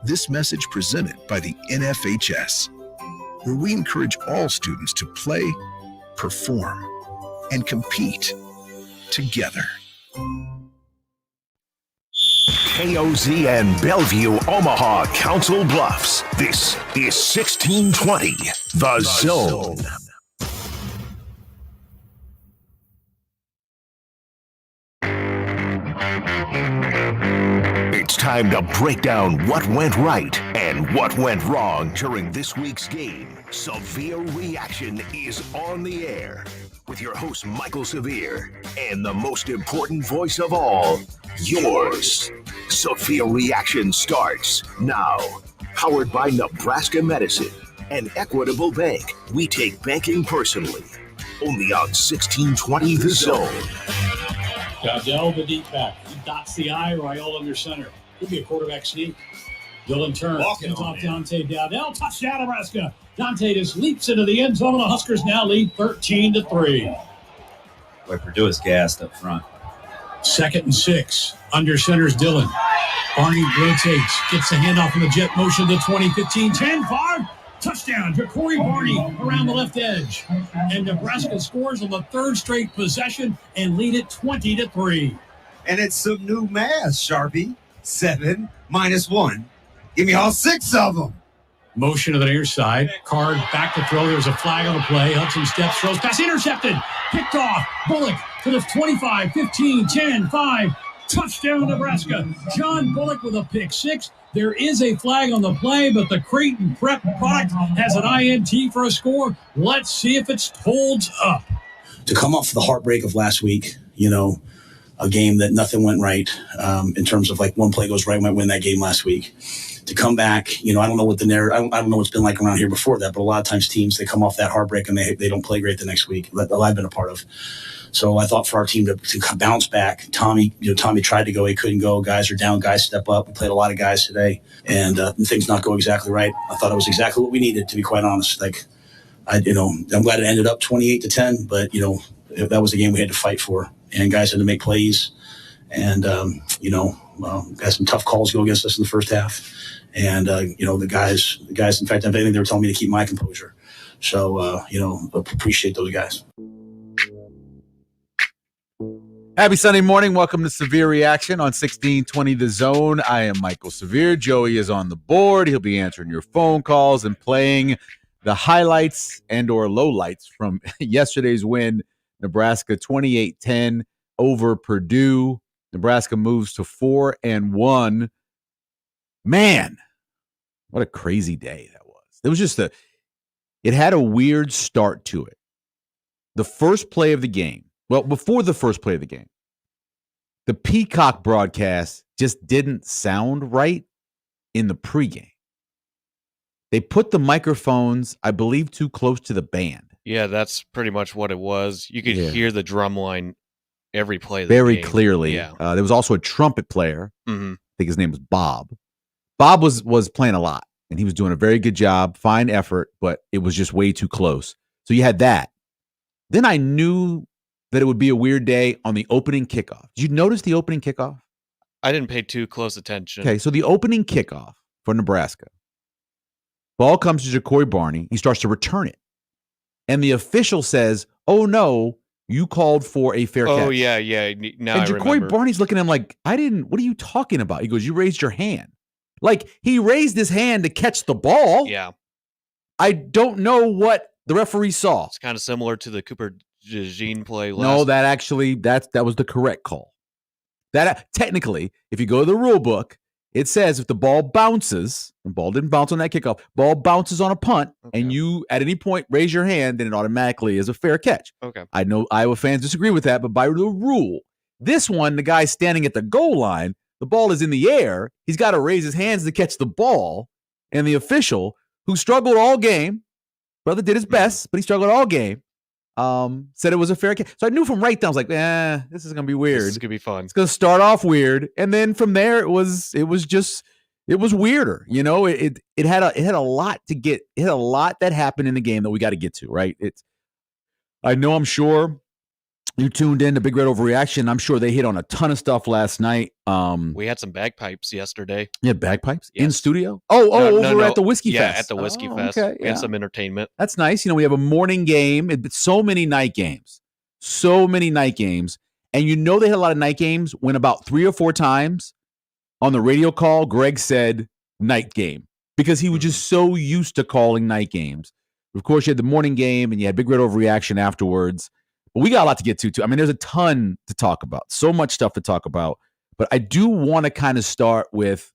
This message presented by the NFHS, where we encourage all students to play, perform, and compete together. KOZ and Bellevue, Omaha, Council Bluffs. This is 1620, The Zone. It's time to break down what went right and what went wrong during this week's game. Severe Reaction is on the air with your host, Michael Severe, and the most important voice of all, yours. Severe Reaction starts now. Powered by Nebraska Medicine and Equitable Bank. We take banking personally. Only on 1620 The Zone. Dowdell, the deep back. He dots the I. Raiola under center. Could be a quarterback sneak. Dylan turns. Hands off Dante Dowdell. Touchdown, Nebraska. Dante just leaps into the end zone. The Huskers now lead 13-3. Boy, Purdue is gassed up front. 2nd and 6. Under center's Dylan. Barney rotates. Gets the handoff in the jet motion to 20, 15, 10, 5. Touchdown, Ja'Cory Barney around the left edge. And Nebraska scores on the third straight possession and lead it 20-3. And it's some new math, Sharpie. 7 minus 1. Give me all 6 of them. Motion to the near side. Card back to throw. There's a flag on the play. Hudson steps, throws, pass intercepted. Picked off. Bullock to the 25, 15, 10, 5. Touchdown, Nebraska. John Bullock with a pick 6. There is a flag on the play, but the Creighton Prep product has an INT for a score. Let's see if it holds up. To come off the heartbreak of last week, a game that nothing went right in terms of like one play goes right, we might win that game last week. To come back, I don't know what the narrative, I don't know what's been like around here before that, but a lot of times teams, they come off that heartbreak and they don't play great the next week that I've been a part of. So I thought for our team to bounce back, Tommy tried to go, he couldn't go. Guys are down, guys step up. We played a lot of guys today, and things not go exactly right. I thought it was exactly what we needed, to be quite honest. I'm glad it ended up 28-10, but that was a game we had to fight for, and guys had to make plays, and got some tough calls go against us in the first half, and the guys. In fact, I think they were telling me to keep my composure. So appreciate those guys. Happy Sunday morning. Welcome to Severe Reaction on 1620 The Zone. I am Michael Severe. Joey is on the board. He'll be answering your phone calls and playing the highlights and or lowlights from yesterday's win. Nebraska 28-10 over Purdue. Nebraska moves to 4-1. Man, what a crazy day that was. It was just it had a weird start to it. The first play of the game. Well, before the first play of the game, the Peacock broadcast just didn't sound right in the pregame. They put the microphones, I believe, too close to the band. Yeah, that's pretty much what it was. You could hear the drum line every play of the very game. Clearly. Yeah. There was also a trumpet player. Mm-hmm. I think his name was Bob. Bob was playing a lot, and he was doing a very good job, fine effort, but it was just way too close. So you had that. Then I knew that it would be a weird day on the opening kickoff. Did you notice the opening kickoff? I didn't pay too close attention. Okay, so the opening kickoff for Nebraska. Ball comes to Ja'Cory Barney. He starts to return it. And the official says, oh, no, you called for a fair catch. Oh, yeah. Now and Ja'Cory Barney's looking at him like, what are you talking about? He goes, you raised your hand. Like, he raised his hand to catch the ball. Yeah. I don't know what the referee saw. It's kind of similar to the Cooper DeJean play last. No, that was the correct call. That technically, if you go to the rule book, it says if the ball bounces, the ball didn't bounce on that kickoff, ball bounces on a punt, and you at any point raise your hand, then it automatically is a fair catch. Okay. I know Iowa fans disagree with that, but by the rule, this one, the guy standing at the goal line, the ball is in the air. He's got to raise his hands to catch the ball, and the official, who struggled all game, brother did his best, but he struggled all game, said it was a fair catch. So I knew from right down, I was like, this is going to be weird. This is going to be fun. It's going to start off weird. And then from there, it was weirder. It had a lot that happened in the game that we got to get to, right? I'm sure You tuned in to Big Red Overreaction. I'm sure they hit on a ton of stuff last night. We had some bagpipes yesterday. Yeah, bagpipes in Yes. studio. No, At the Whiskey Yeah, Fest. at the Whiskey Fest. Okay, We had some entertainment. That's nice. We have a morning game. So many night games. And they had a lot of night games when about 3 or 4 times on the radio call, Greg said night game because he was just so used to calling night games. Of course, you had the morning game and you had Big Red Overreaction afterwards. But we got a lot to get to, too. I mean, there's a ton to talk about. So much stuff to talk about. But I do want to kind of start with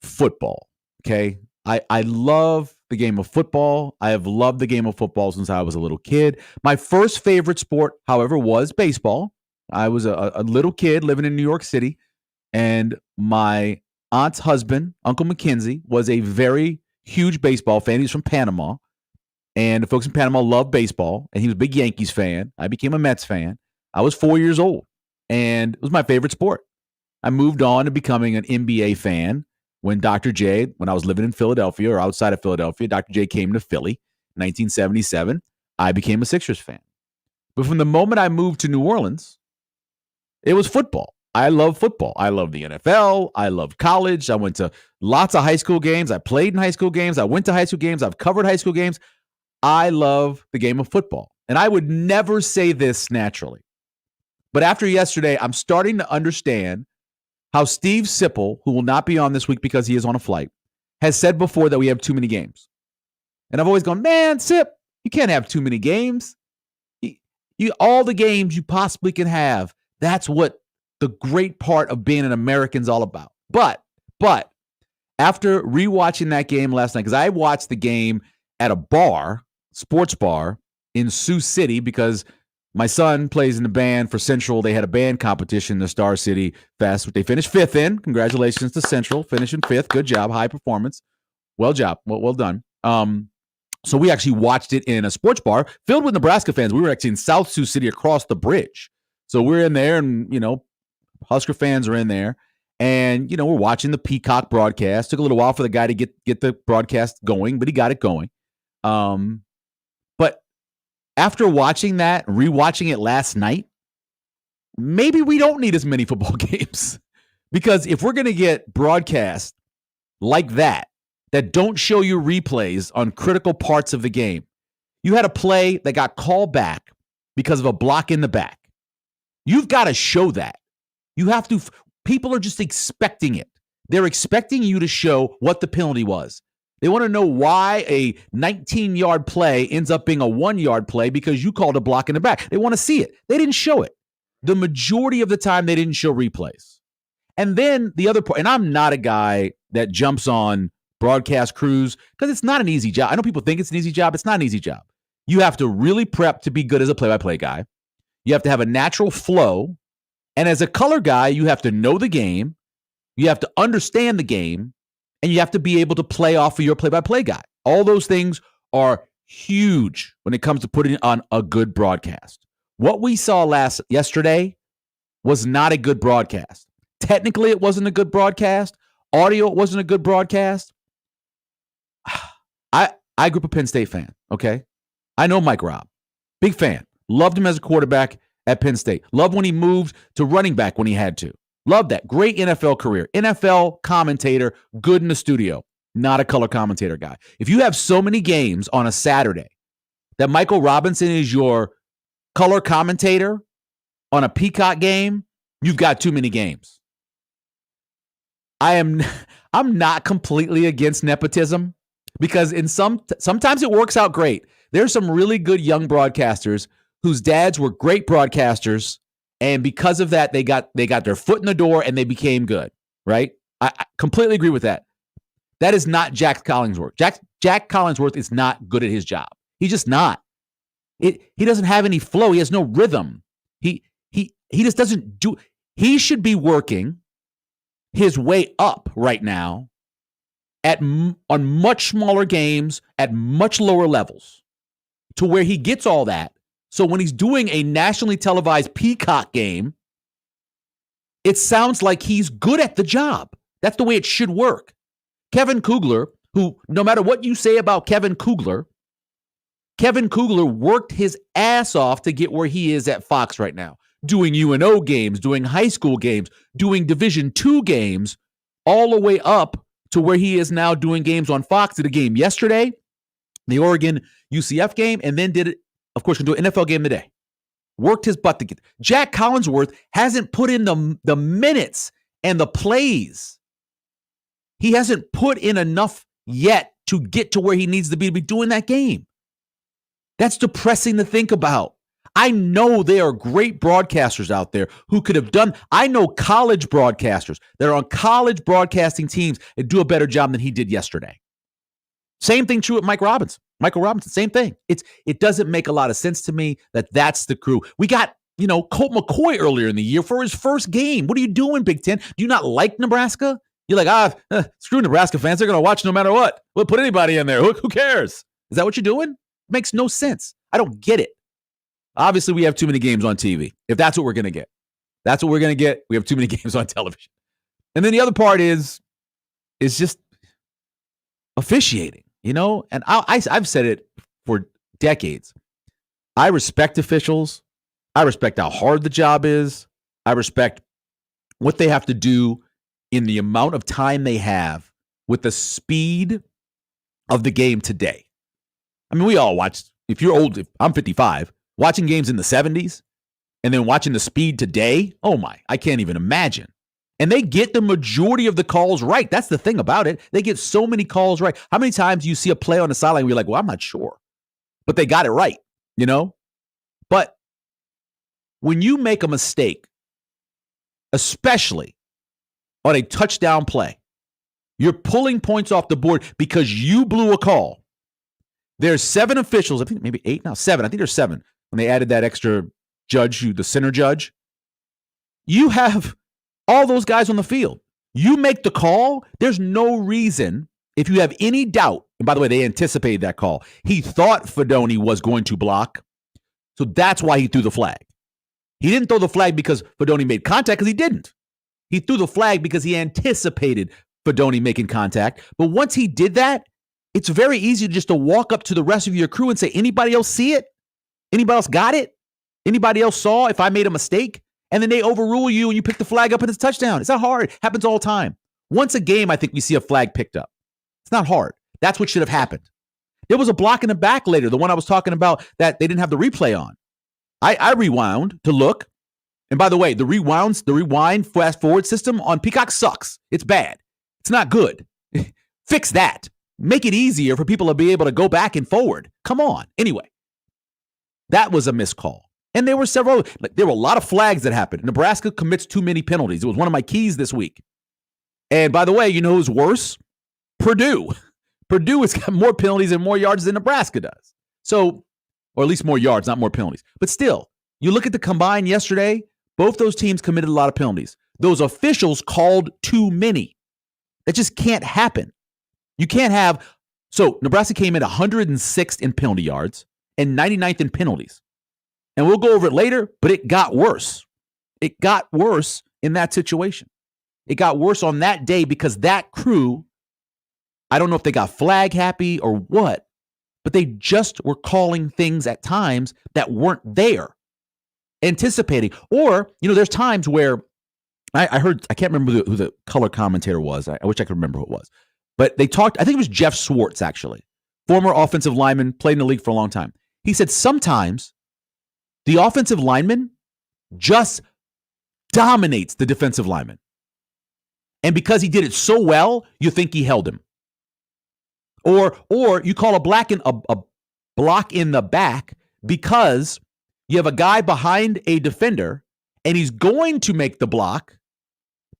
football, okay? I love the game of football. I have loved the game of football since I was a little kid. My first favorite sport, however, was baseball. I was a little kid living in New York City, and my aunt's husband, Uncle Mackenzie, was a very huge baseball fan. He's from Panama. And the folks in Panama love baseball, and he was a big Yankees fan. I became a Mets fan. I was 4 years old, and it was my favorite sport. I moved on to becoming an NBA fan when Dr. J, when I was living in Philadelphia or outside of Philadelphia, Dr. J came to Philly in 1977. I became a Sixers fan. But from the moment I moved to New Orleans, it was football. I love football. I love the NFL. I love college. I went to lots of high school games. I played in high school games. I went to high school games. I've covered high school games. I love the game of football. And I would never say this naturally. But after yesterday, I'm starting to understand how Steve Sipple, who will not be on this week because he is on a flight, has said before that we have too many games. And I've always gone, man, Sip, you can't have too many games. All the games you possibly can have. That's what the great part of being an American's all about. But after rewatching that game last night, because I watched the game at a bar, sports bar in Sioux City, because my son plays in the band for Central. They had a band competition, the Star City Fest, which they finished 5th in. Congratulations to Central, finishing 5th. Good job, high performance. Well done. So we actually watched it in a sports bar filled with Nebraska fans. We were actually in South Sioux City across the bridge. So we're in there, and Husker fans are in there, and we're watching the Peacock broadcast. Took a little while for the guy to get the broadcast going, but he got it going. But after watching that, rewatching it last night, maybe we don't need as many football games, because if we're going to get broadcasts like that don't show you replays on critical parts of the game, you had a play that got called back because of a block in the back. You've got to show that. You have to. People are just expecting it. They're expecting you to show what the penalty was. They want to know why a 19-yard play ends up being a 1-yard play because you called a block in the back. They want to see it. They didn't show it. The majority of the time, they didn't show replays. And then the other part, and I'm not a guy that jumps on broadcast crews because it's not an easy job. I know people think it's an easy job. It's not an easy job. You have to really prep to be good as a play-by-play guy. You have to have a natural flow. And as a color guy, you have to know the game. You have to understand the game. And you have to be able to play off of your play-by-play guy. All those things are huge when it comes to putting on a good broadcast. What we saw yesterday was not a good broadcast. Technically, it wasn't a good broadcast. Audio, it wasn't a good broadcast. I grew up a Penn State fan, okay? I know Mike Robb. Big fan. Loved him as a quarterback at Penn State. Loved when he moved to running back when he had to. Loved that. Great NFL career. NFL commentator, good in the studio. Not a color commentator guy. If you have so many games on a Saturday that Michael Robinson is your color commentator on a Peacock game, you've got too many games. I'm not completely against nepotism because sometimes it works out great. There's some really good young broadcasters whose dads were great broadcasters, and because of that, they got their foot in the door and they became good, right? I completely agree with that. That is not Jack Collinsworth. Jack Collinsworth is not good at his job. He's just not. He doesn't have any flow. He has no rhythm. He just doesn't do. He should be working his way up right now on much smaller games at much lower levels to where he gets all that. So when he's doing a nationally televised Peacock game, it sounds like he's good at the job. That's the way it should work. Kevin Kugler, who no matter what you say about Kevin Kugler, Kevin Kugler worked his ass off to get where he is at Fox right now, doing UNO games, doing high school games, doing Division II games, all the way up to where he is now doing games on Fox. Did a game yesterday, the Oregon UCF game, and then did it, of course, going to do an NFL game today. Worked his butt to get. Jack Collinsworth hasn't put in the minutes and the plays. He hasn't put in enough yet to get to where he needs to be doing that game. That's depressing to think about. I know there are great broadcasters out there who could have done. I know college broadcasters that are on college broadcasting teams that do a better job than he did yesterday. Same thing true with Michael Robinson, same thing. It doesn't make a lot of sense to me that that's the crew. We got, Colt McCoy earlier in the year for his first game. What are you doing, Big Ten? Do you not like Nebraska? You're like, screw Nebraska fans. They're going to watch no matter what. We'll put anybody in there. Who cares? Is that what you're doing? It makes no sense. I don't get it. Obviously, we have too many games on TV. If that's what we're going to get. That's what we're going to get. We have too many games on television. And then the other part is just officiating, And I've said it for decades. I respect officials. I respect how hard the job is. I respect what they have to do in the amount of time they have with the speed of the game today. I mean, we all watched, if you're old, I'm 55, watching games in the 70s and then watching the speed today, oh my, I can't even imagine. And they get the majority of the calls right. That's the thing about it. They get so many calls right. How many times do you see a play on the sideline where you're like, well, I'm not sure. But they got it right, But when you make a mistake, especially on a touchdown play, you're pulling points off the board because you blew a call. There's 7 officials, I think maybe 8 now, 7. I think there's 7 when they added that extra judge, the center judge. You have all those guys on the field. You make the call. There's no reason, if you have any doubt, and by the way, they anticipated that call. He thought Fedoni was going to block, so that's why he threw the flag. He didn't throw the flag because Fedoni made contact, because he didn't. He threw the flag because he anticipated Fedoni making contact. But once he did that, it's very easy just to walk up to the rest of your crew and say, anybody else see it? Anybody else got it? Anybody else saw if I made a mistake? And then they overrule you and you pick the flag up and it's a touchdown. It's not hard. It happens all the time. Once a game, I think we see a flag picked up. It's not hard. That's what should have happened. There was a block in the back later, the one I was talking about that they didn't have the replay on. I rewound to look. And by the way, the rewind fast forward system on Peacock sucks. It's bad. It's not good. Fix that. Make it easier for people to be able to go back and forward. Come on. Anyway, that was a missed call. And there were a lot of flags that happened. Nebraska commits too many penalties. It was one of my keys this week. And by the way, you know who's worse? Purdue. Purdue has got more penalties and more yards than Nebraska does. So, or at least more yards, not more penalties. But still, you look at the combine yesterday, both those teams committed a lot of penalties. Those officials called too many. That just can't happen. You can't have, so Nebraska came in 106th in penalty yards and 99th in penalties. And we'll go over it later, but it got worse. It got worse in that situation. It got worse on that day because that crew, I don't know if they got flag happy or what, but they just were calling things at times that weren't there, anticipating. Or, there's times where I heard, I can't remember who the color commentator was. I wish I could remember who it was. But they talked, I think it was Jeff Swartz, actually, former offensive lineman, played in the league for a long time. He said sometimes the offensive lineman just dominates the defensive lineman. And because he did it so well, you think he held him. Or you call a block in the back because you have a guy behind a defender and he's going to make the block,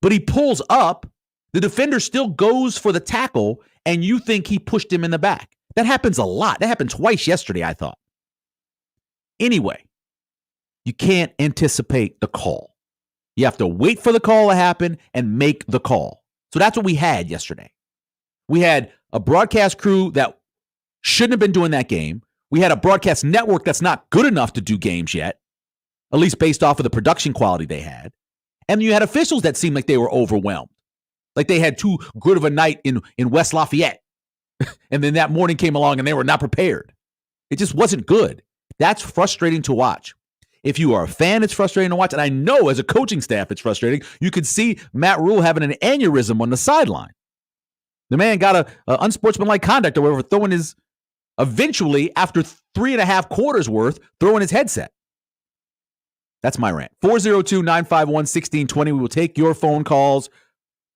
but he pulls up. The defender still goes for the tackle, and you think he pushed him in the back. That happens a lot. That happened twice yesterday, I thought. Anyway, you can't anticipate the call. You have to wait for the call to happen and make the call. So that's what we had yesterday. We had a broadcast crew that shouldn't have been doing that game. We had a broadcast network that's not good enough to do games yet, at least based off of the production quality they had. And you had officials that seemed like they were overwhelmed. Like they had too good of a night in West Lafayette. And then that morning came along and they were not prepared. It just wasn't good. That's frustrating to watch. If you are a fan, it's frustrating to watch. And I know as a coaching staff, it's frustrating. You could see Matt Rule having an aneurysm on the sideline. The man got a unsportsmanlike conduct or whatever, throwing his, eventually, after 3.5 quarters worth, throwing his headset. That's my rant. 402-951-1620. We will take your phone calls,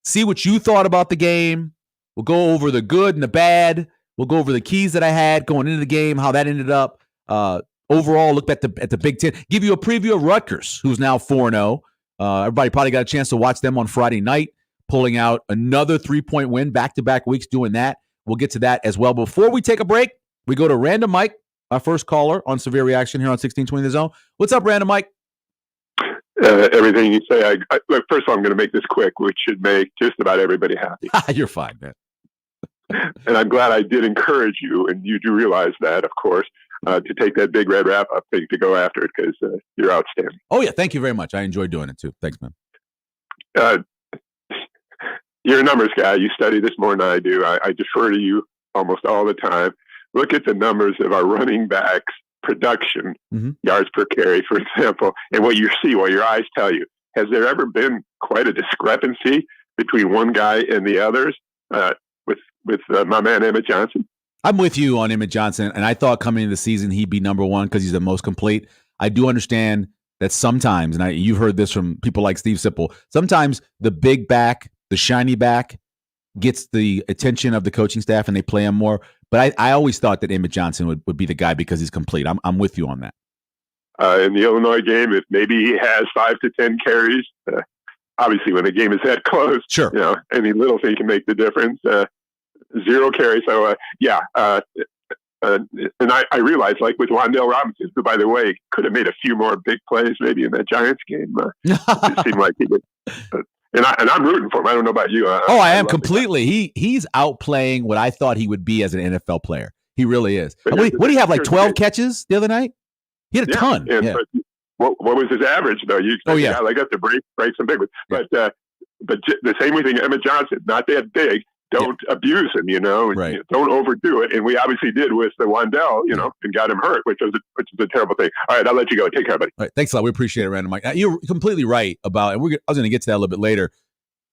see what you thought about the game. We'll go over the good and the bad. We'll go over the keys that I had going into the game, how that ended up. Overall, look at the Big Ten. Give you a preview of Ruckers, who's now 4-0. Everybody probably got a chance to watch them on Friday night, pulling out another 3-point win, back-to-back weeks doing that. We'll get to that as well. Before we take a break, we go to Random Mike, our first caller on Severe Reaction here on 1620 The Zone. What's up, Random Mike? Everything you say, look, first of all, I'm going to make this quick, which should make just about everybody happy. You're fine, man. And I'm glad I did encourage you, and you do realize that, of course, to take that big red wrap-up thing to go after it, because you're outstanding. Oh, yeah. Thank you very much. I enjoy doing it, too. Thanks, man. You're a numbers guy. You study this more than I do. I defer to you almost all the time. Look at the numbers of our running backs' production, yards per carry, for example, and what you see, what your eyes tell you. Has there ever been quite a discrepancy between one guy and the others with my man Emmett Johnson? I'm with you on Emmett Johnson, and I thought coming into the season he'd be number one because he's the most complete. I do understand that sometimes, and you've heard this from people like Steve Sipple, sometimes the big back, the shiny back, gets the attention of the coaching staff and they play him more. But I always thought that Emmett Johnson would be the guy because he's complete. I'm with you on that. In the Illinois game, if maybe he has 5 to 10 carries, obviously when the game is that close, sure, any little thing can make the difference. 0 carries. So, and I realized, like with Wan'Dale Robinson, who, by the way, could have made a few more big plays maybe in that Giants game. It seemed like he would. And I'm rooting for him. I don't know about you. I am completely. He's outplaying what I thought he would be as an NFL player. He really is. What do you have, like 12 catches the other night? He had a ton. And, what was his average, though? You expect a guy like that to break some big ones. But the same way thing, Emmett Johnson, not that big. Don't abuse him, Right. Don't overdo it. And we obviously did with the Wan'Dale, and got him hurt, which is a terrible thing. All right, I'll let you go. Take care, buddy. All right, thanks a lot. We appreciate it, Random Mike. You're completely right about, and I was going to get to that a little bit later.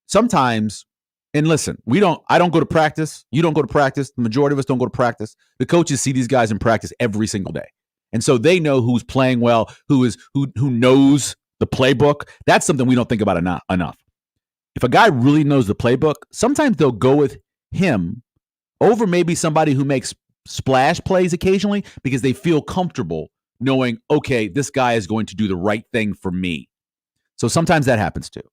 Sometimes, and listen, I don't go to practice. You don't go to practice. The majority of us don't go to practice. The coaches see these guys in practice every single day. And so they know who's playing well, who knows the playbook. That's something we don't think about enough. If a guy really knows the playbook, sometimes they'll go with him over maybe somebody who makes splash plays occasionally because they feel comfortable knowing, okay, this guy is going to do the right thing for me. So sometimes that happens too.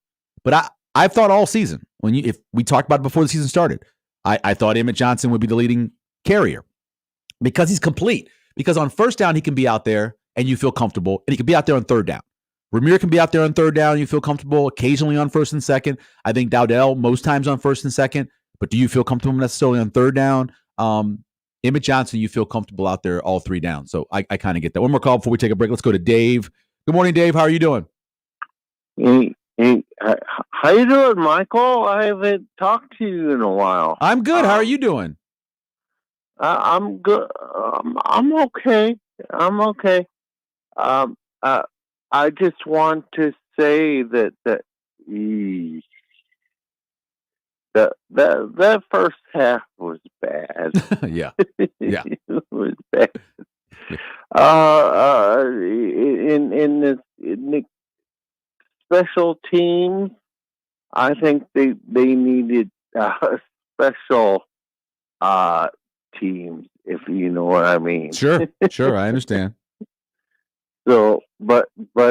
But I've thought all season, if we talked about it before the season started, I thought Emmett Johnson would be the leading carrier because he's complete. Because on first down, he can be out there and you feel comfortable, and he can be out there on third down. Ramir can be out there on third down. You feel comfortable occasionally on first and second. I think Dowdell most times on first and second. But do you feel comfortable necessarily on third down? Emmett Johnson, you feel comfortable out there all 3 down. So I kind of get that. One more call before we take a break. Let's go to Dave. Good morning, Dave. How are you doing? Hey, how you doing, Michael? I haven't talked to you in a while. I'm good. How are you doing? I'm good. I'm okay. I just want to say that that first half was bad. Yeah. It was bad. In the special teams, I think they needed special teams, if you know what I mean. Sure, I understand. So, but they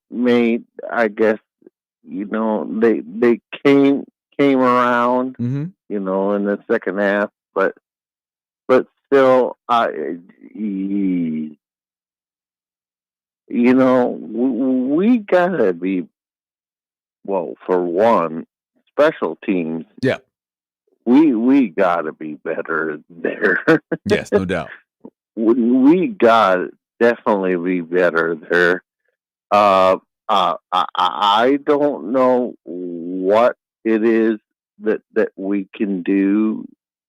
made I guess they came around in the second half, but still we gotta be, well, for one, special teams. Yeah. We gotta be better there. Yes, no doubt. We gotta definitely be better there. I don't know what it is that we can do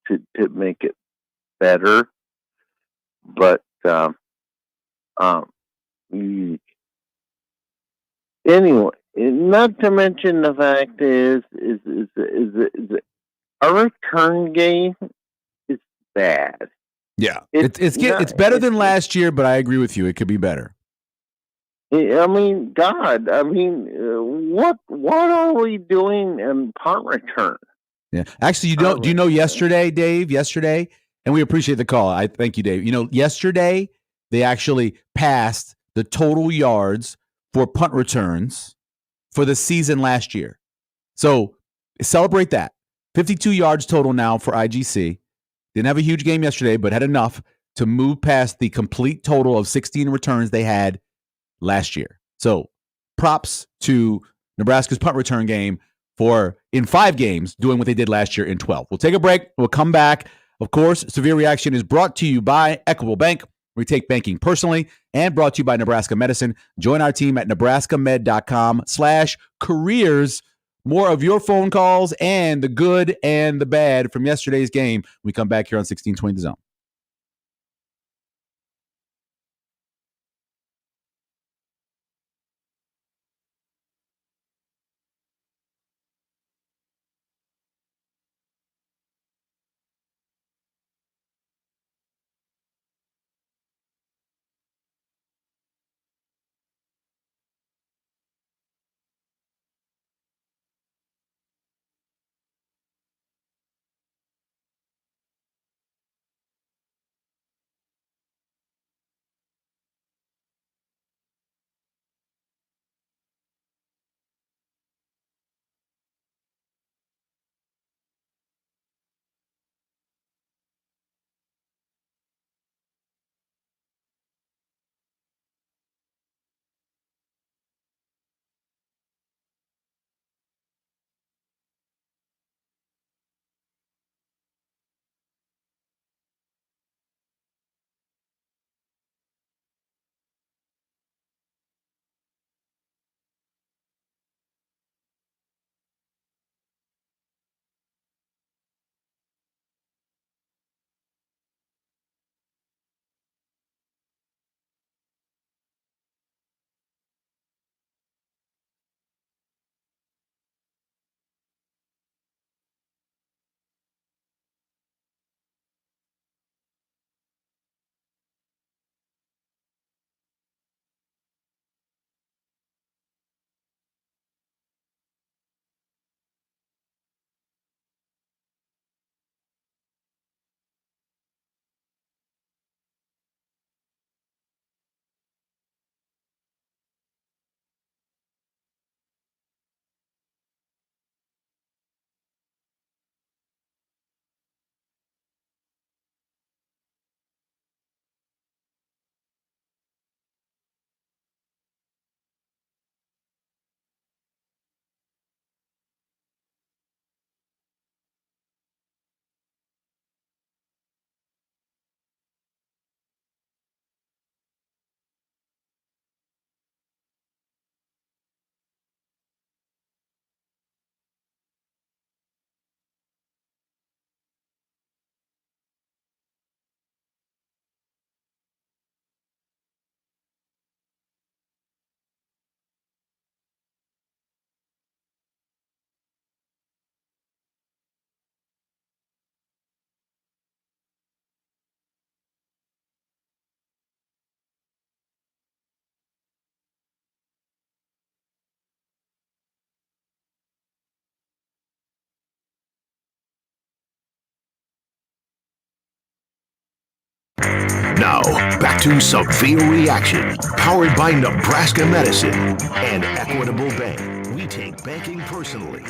to make it better. But anyway, not to mention the fact is our return game is bad. Yeah, it's better than last year, but I agree with you. It could be better. I mean, God, what are we doing in punt return? Yeah, actually, do you know yesterday, Dave? Yesterday, and we appreciate the call. I thank you, Dave. You know, yesterday they actually passed the total yards for punt returns for the season last year. So celebrate that. 52 yards total now for IGC. Didn't have a huge game yesterday, but had enough to move past the complete total of 16 returns they had last year. So props to Nebraska's punt return game for, in 5 games, doing what they did last year in 12. We'll take a break. We'll come back. Of course, Severe Reaction is brought to you by Equitable Bank. We take banking personally, and brought to you by Nebraska Medicine. Join our team at nebraskamed.com/careers. More of your phone calls and the good and the bad from yesterday's game. We come back here on 1620 The Zone. Now, back to Severe Reaction, powered by Nebraska Medicine and Equitable Bank. We take banking personally.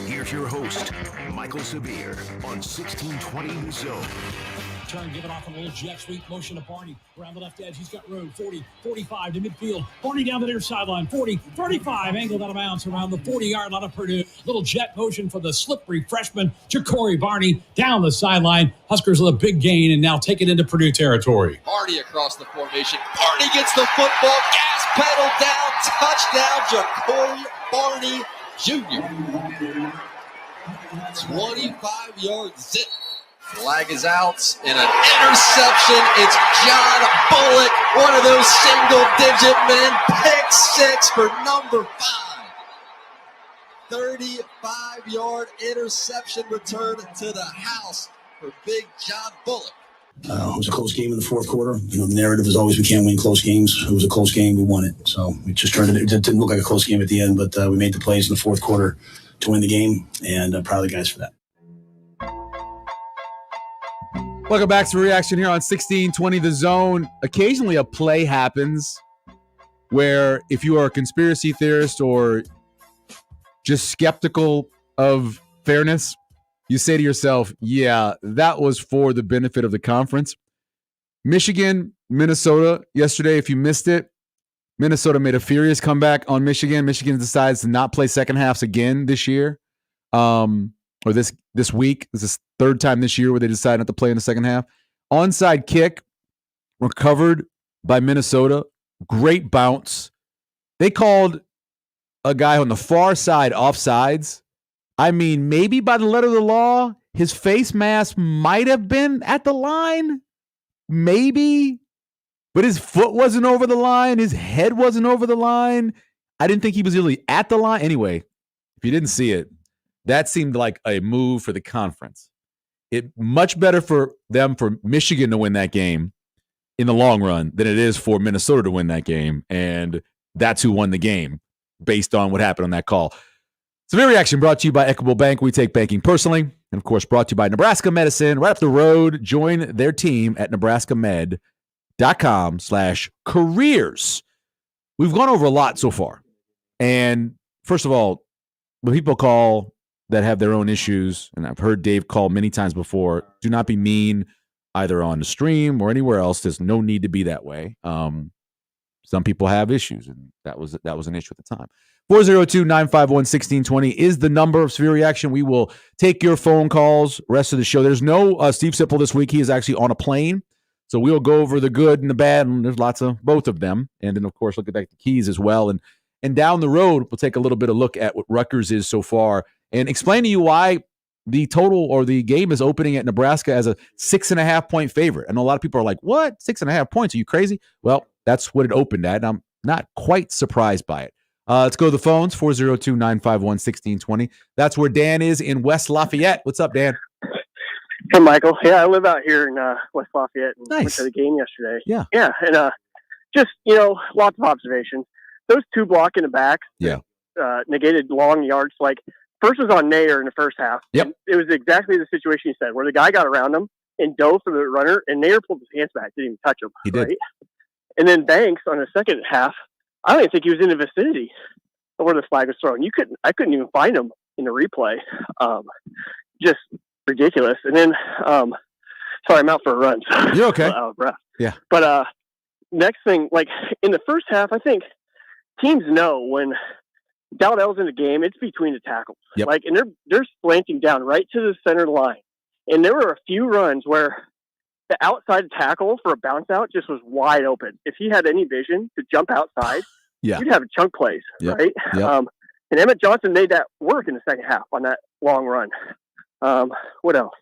Here's your host, Michael Severe, on 1620 The Zone. Turn, give it off on a little jet sweep motion to Barney. Around the left edge, he's got room. 40, 45 to midfield. Barney down the near sideline. 40, 35, angled out of bounds around the 40-yard line of Purdue. Little jet motion for the slippery freshman, Ja'Cory Barney, down the sideline. Huskers with a big gain and now take it into Purdue territory. Barney across the formation. Barney gets the football. Gas pedal down. Touchdown, Ja'Cory Barney. Jr. 25 yards zip. Flag is out and an interception. It's John Bullock, one of those single-digit men. Pick six for number 5. 35-yard interception return to the house for Big John Bullock. It was a close game in the fourth quarter. The narrative is always we can't win close games. It was a close game. We won it. So we just it didn't look like a close game at the end, but we made the plays in the fourth quarter to win the game, and I'm proud of the guys for that. Welcome back to Reaction here on 1620 The Zone. Occasionally a play happens where if you are a conspiracy theorist or just skeptical of fairness, you say to yourself, yeah, that was for the benefit of the conference. Michigan, Minnesota, yesterday, if you missed it, Minnesota made a furious comeback on Michigan. Michigan decides to not play second halves again this year, or this week. This is the third time this year where they decide not to play in the second half. Onside kick recovered by Minnesota. Great bounce. They called a guy on the far side offsides. I mean, maybe by the letter of the law, his face mask might have been at the line. Maybe. But his foot wasn't over the line. His head wasn't over the line. I didn't think he was really at the line. Anyway, if you didn't see it, that seemed like a move for the conference. It much better for them, for Michigan to win that game in the long run than it is for Minnesota to win that game. And that's who won the game based on what happened on that call. Severe Reaction brought to you by Equitable Bank. We take banking personally. And, of course, brought to you by Nebraska Medicine. Right up the road, join their team at nebraskamed.com/careers. We've gone over a lot so far. And, first of all, when people call that have their own issues, and I've heard Dave call many times before, do not be mean either on the stream or anywhere else. There's no need to be that way. Some people have issues, and that was an issue at the time. 402-951-1620 is the number of Severe Reaction. We will take your phone calls rest of the show. There's no Steve Sipple this week. He is actually on a plane. So we'll go over the good and the bad, and there's lots of both of them. And then, of course, look at the keys as well. And down the road, we'll take a little bit of look at what Ruckers is so far and explain to you why the total or the game is opening at Nebraska as a 6.5-point favorite. I know a lot of people are like, what? 6.5 points? Are you crazy? Well, that's what it opened at, and I'm not quite surprised by it. Let's go to the phones, 402-951-1620. That's where Dan is in West Lafayette. What's up, Dan? Hey, Michael. Yeah, I live out here in West Lafayette and went to the game yesterday. Yeah. Yeah, and just, lots of observations. Those two blocking the backs negated long yards. Like, first was on Nair in the first half. Yep. It was exactly the situation you said, where the guy got around him and dove for the runner, and Nair pulled his hands back, didn't even touch him. He did. Right? And then Banks on the second half, I don't even think he was in the vicinity of where the flag was thrown. I couldn't even find him in the replay. Just ridiculous. And then, sorry, I'm out for a run. So you're okay. Out of breath. Yeah. But next thing, like in the first half, I think teams know when Dowdell's in the game, it's between the tackles. Yep. Like, and they're slanting down right to the center line. And there were a few runs where the outside tackle for a bounce out just was wide open. If he had any vision to jump outside, you'd have chunk plays, right? Yep. And Emmett Johnson made that work in the second half on that long run. What else?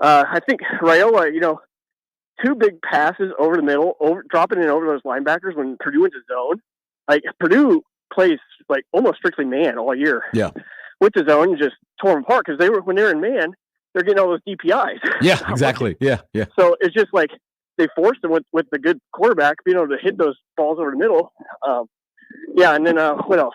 I think Raiola, two big passes over the middle, dropping in over those linebackers when Purdue went to zone. Like, Purdue plays like almost strictly man all year. Yeah. Went to zone and just tore them apart because when they're in man, they're getting all those DPIs. Yeah, exactly. Yeah. So it's just like they forced them with the good quarterback being able to hit those balls over the middle. And then what else?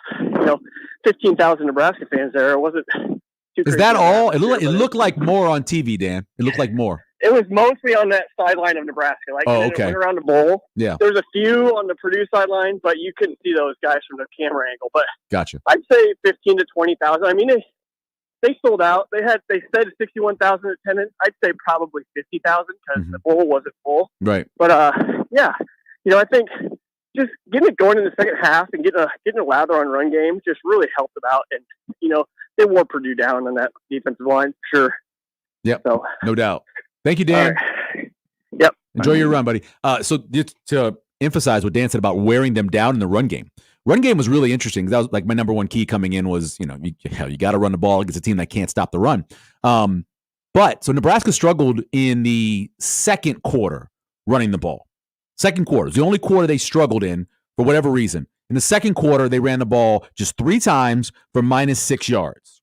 15,000 Nebraska fans there. It wasn't too Is that all? It looked like more on TV, Dan. It looked like more. It was mostly on that sideline of Nebraska. Like, okay. It went around the bowl. Yeah. There's a few on the Purdue sideline, but you couldn't see those guys from the camera angle. But gotcha. I'd say 15 to 20,000. I mean, they sold out. They said 61,000 attendance. I'd say probably 50,000 because the bowl wasn't full. Right. But I think just getting it going in the second half and getting a lather on run game just really helped them out. And they wore Purdue down on that defensive line for sure. Yep. So no doubt. Thank you, Dan. Right. Yep. Enjoy your run, buddy. So to emphasize what Dan said about wearing them down in the run game, Run game was really interesting. That was like my number one key coming in was, you got to run the ball against a team that can't stop the run. But so Nebraska struggled in the second quarter running the ball. Second quarter is the only quarter they struggled in for whatever reason. In the second quarter, they ran the ball just 3 times for -6 yards.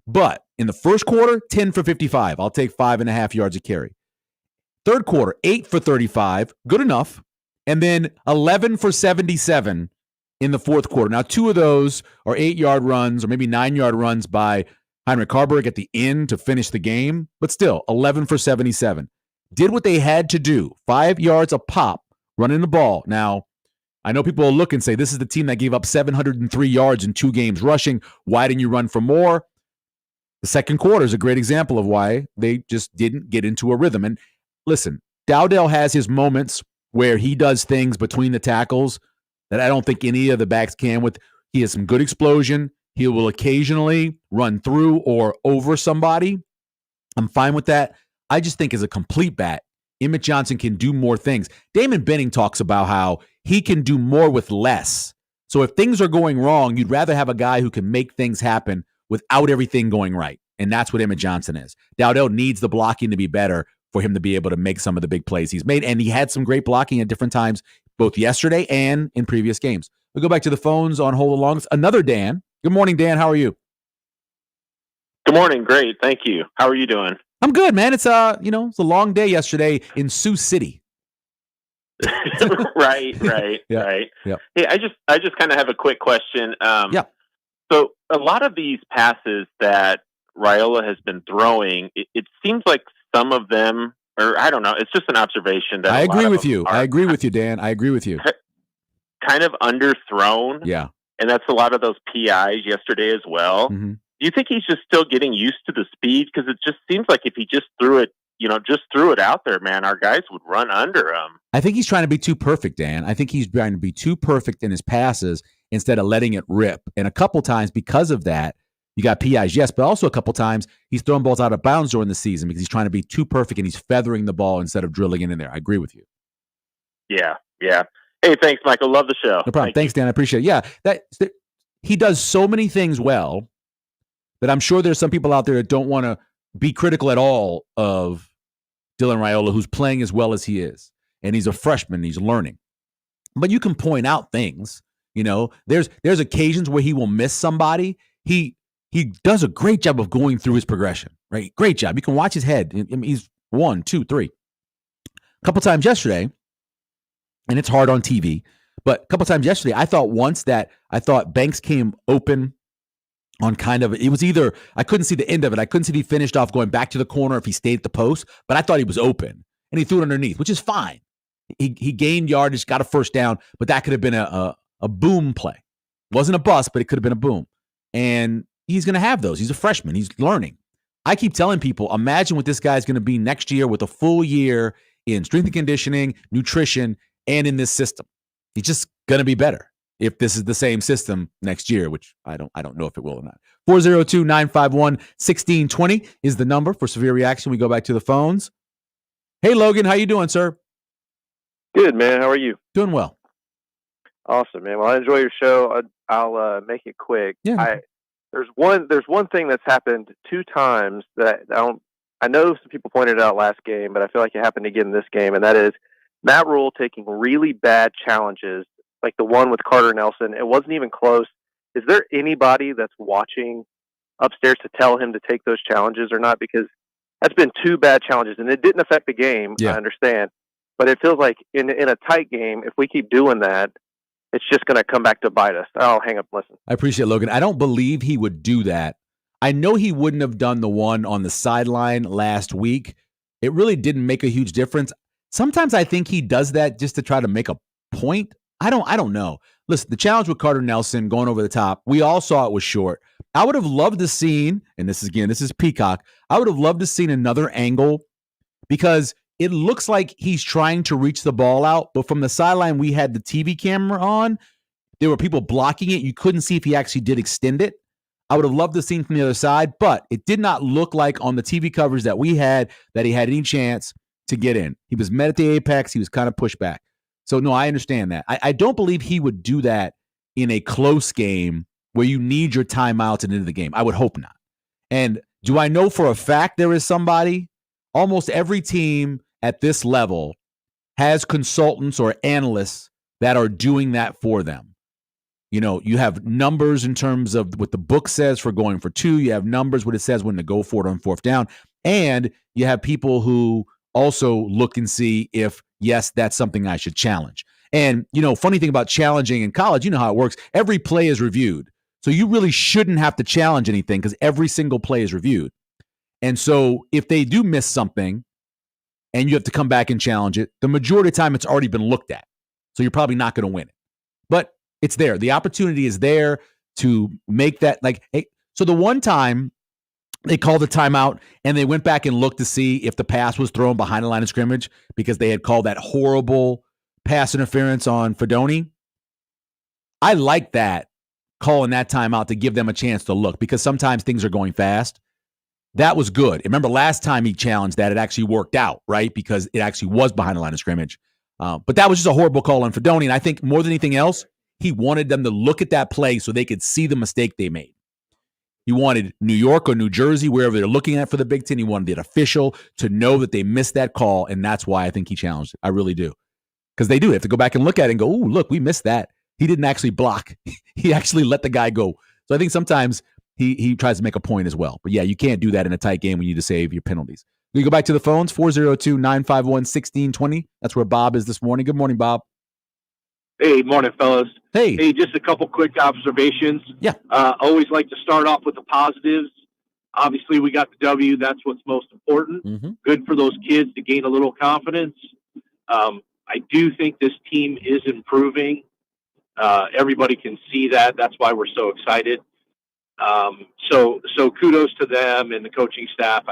But in the first quarter, 10 for 55. I'll take 5.5 yards a carry. Third quarter, 8 for 35. Good enough. And then 11 for 77 in the fourth quarter. Now, 2 of those are 8-yard runs or maybe 9-yard runs by Heinrich Harburg at the end to finish the game. But still, 11 for 77. Did what they had to do. 5 yards a pop running the ball. Now, I know people will look and say, this is the team that gave up 703 yards in 2 games rushing. Why didn't you run for more? The second quarter is a great example of why they just didn't get into a rhythm. And listen, Dowdell has his moments where he does things between the tackles that I don't think any of the backs can with. He has some good explosion. He will occasionally run through or over somebody. I'm fine with that. I just think as a complete bat, Emmett Johnson can do more things. Damon Benning talks about how he can do more with less. So if things are going wrong, you'd rather have a guy who can make things happen without everything going right. And that's what Emmett Johnson is. Dowdell needs the blocking to be better for him to be able to make some of the big plays he's made. And he had some great blocking at different times, both yesterday and in previous games. We'll go back to the phones on hold along. Another Dan. Good morning, Dan. How are you? Good morning. Great. Thank you. How are you doing? I'm good, man. It's it's a long day yesterday in Sioux City. Right. Yeah. Hey, I just kind of have a quick question. So a lot of these passes that Raiola has been throwing, it seems like some of them, or I don't know, it's just an observation that I agree with you. I agree with you, Dan. I agree with you. Kind of underthrown. Yeah. And that's a lot of those PIs yesterday as well. Mm-hmm. Do you think he's just still getting used to the speed? Because it just seems like if he just threw it out there, man, our guys would run under him. I think he's trying to be too perfect, Dan. I think he's trying to be too perfect in his passes instead of letting it rip. And a couple times because of that, you got PIs, yes, but also a couple times he's throwing balls out of bounds during the season because he's trying to be too perfect and he's feathering the ball instead of drilling it in there. I agree with you. Yeah. Hey, thanks, Michael. Love the show. No problem. Thanks, Dan. I appreciate it. Yeah, he does so many things well that I'm sure there's some people out there that don't want to be critical at all of Dylan Raiola, who's playing as well as he is. And he's a freshman. He's learning. But you can point out things. There's occasions where he will miss somebody. He does a great job of going through his progression, right? Great job. You can watch his head. I mean, he's 1, 2, 3. A couple times yesterday, and it's hard on TV, but a couple times yesterday, I thought Banks came open on it was either, I couldn't see the end of it. I couldn't see if he finished off going back to the corner if he stayed at the post, but I thought he was open and he threw it underneath, which is fine. He gained yardage, got a first down, but that could have been a boom play. Wasn't a bust, but it could have been a boom. And he's going to have those. He's a freshman. He's learning. I keep telling people, imagine what this guy's going to be next year with a full year in strength and conditioning, nutrition, and in this system. He's just going to be better if this is the same system next year, which I don't know if it will or not. 402-951-1620 is the number for Severe Reaction. We go back to the phones. Hey, Logan, how you doing, sir? Good, man. How are you? Doing well. Awesome, man. Well, I enjoy your show. I'll make it quick. Yeah. There's one thing that's happened 2 times that I know some people pointed it out last game, but I feel like it happened again in this game, and that is Matt Rule taking really bad challenges, like the one with Carter Nelson. It wasn't even close. Is there anybody that's watching upstairs to tell him to take those challenges or not? Because that's been 2 bad challenges, and it didn't affect the game, I understand. But it feels like in a tight game, if we keep doing that, it's just going to come back to bite us. I'll hang up and listen. I appreciate it, Logan. I don't believe he would do that. I know he wouldn't have done the one on the sideline last week. It really didn't make a huge difference. Sometimes I think he does that just to try to make a point. I don't know. Listen, the challenge with Carter Nelson going over the top, we all saw it was short. I would have loved to seen, and this is Peacock, I would have loved to seen another angle because it looks like he's trying to reach the ball out, but from the sideline we had the TV camera on. There were people blocking it. You couldn't see if he actually did extend it. I would have loved to seen from the other side, but it did not look like on the TV coverage that we had that he had any chance to get in. He was met at the apex. He was kind of pushed back. So, no, I understand that. I don't believe he would do that in a close game where you need your timeouts at the end of the game. I would hope not. And do I know for a fact there is somebody? Almost every team at this level has consultants or analysts that are doing that for them. You have numbers in terms of what the book says for going for 2. You have numbers what it says when to go for it on 4th down. And you have people who also look and see if, yes, that's something I should challenge. And, funny thing about challenging in college, you know how it works. Every play is reviewed. So you really shouldn't have to challenge anything because every single play is reviewed. And so if they do miss something and you have to come back and challenge it, the majority of the time it's already been looked at. So you're probably not going to win it. But it's there. The opportunity is there to make that hey. So the one time they called a timeout and they went back and looked to see if the pass was thrown behind the line of scrimmage because they had called that horrible pass interference on Fedoni. I like that, calling that timeout to give them a chance to look because sometimes things are going fast. That was good. Remember last time he challenged that, it actually worked out, right? Because it actually was behind the line of scrimmage. But that was just a horrible call on Fedoni. And I think more than anything else, he wanted them to look at that play so they could see the mistake they made. He wanted New York or New Jersey, wherever they're looking at for the Big Ten, he wanted the official to know that they missed that call, and that's why I think he challenged it. I really do. Because they do. They have to go back and look at it and go, oh, look, we missed that. He didn't actually block. He actually let the guy go. So I think sometimes he tries to make a point as well. But, yeah, you can't do that in a tight game when you need to save your penalties. We go back to the phones, 402-951-1620. That's where Bob is this morning. Good morning, Bob. Hey, morning, fellas. Hey, just a couple quick observations. Yeah. Always like to start off with the positives. Obviously, we got the W. That's what's most important. Mm-hmm. Good for those kids to gain a little confidence. I do think this team is improving. Everybody can see that. That's why we're so excited. So kudos to them and the coaching staff.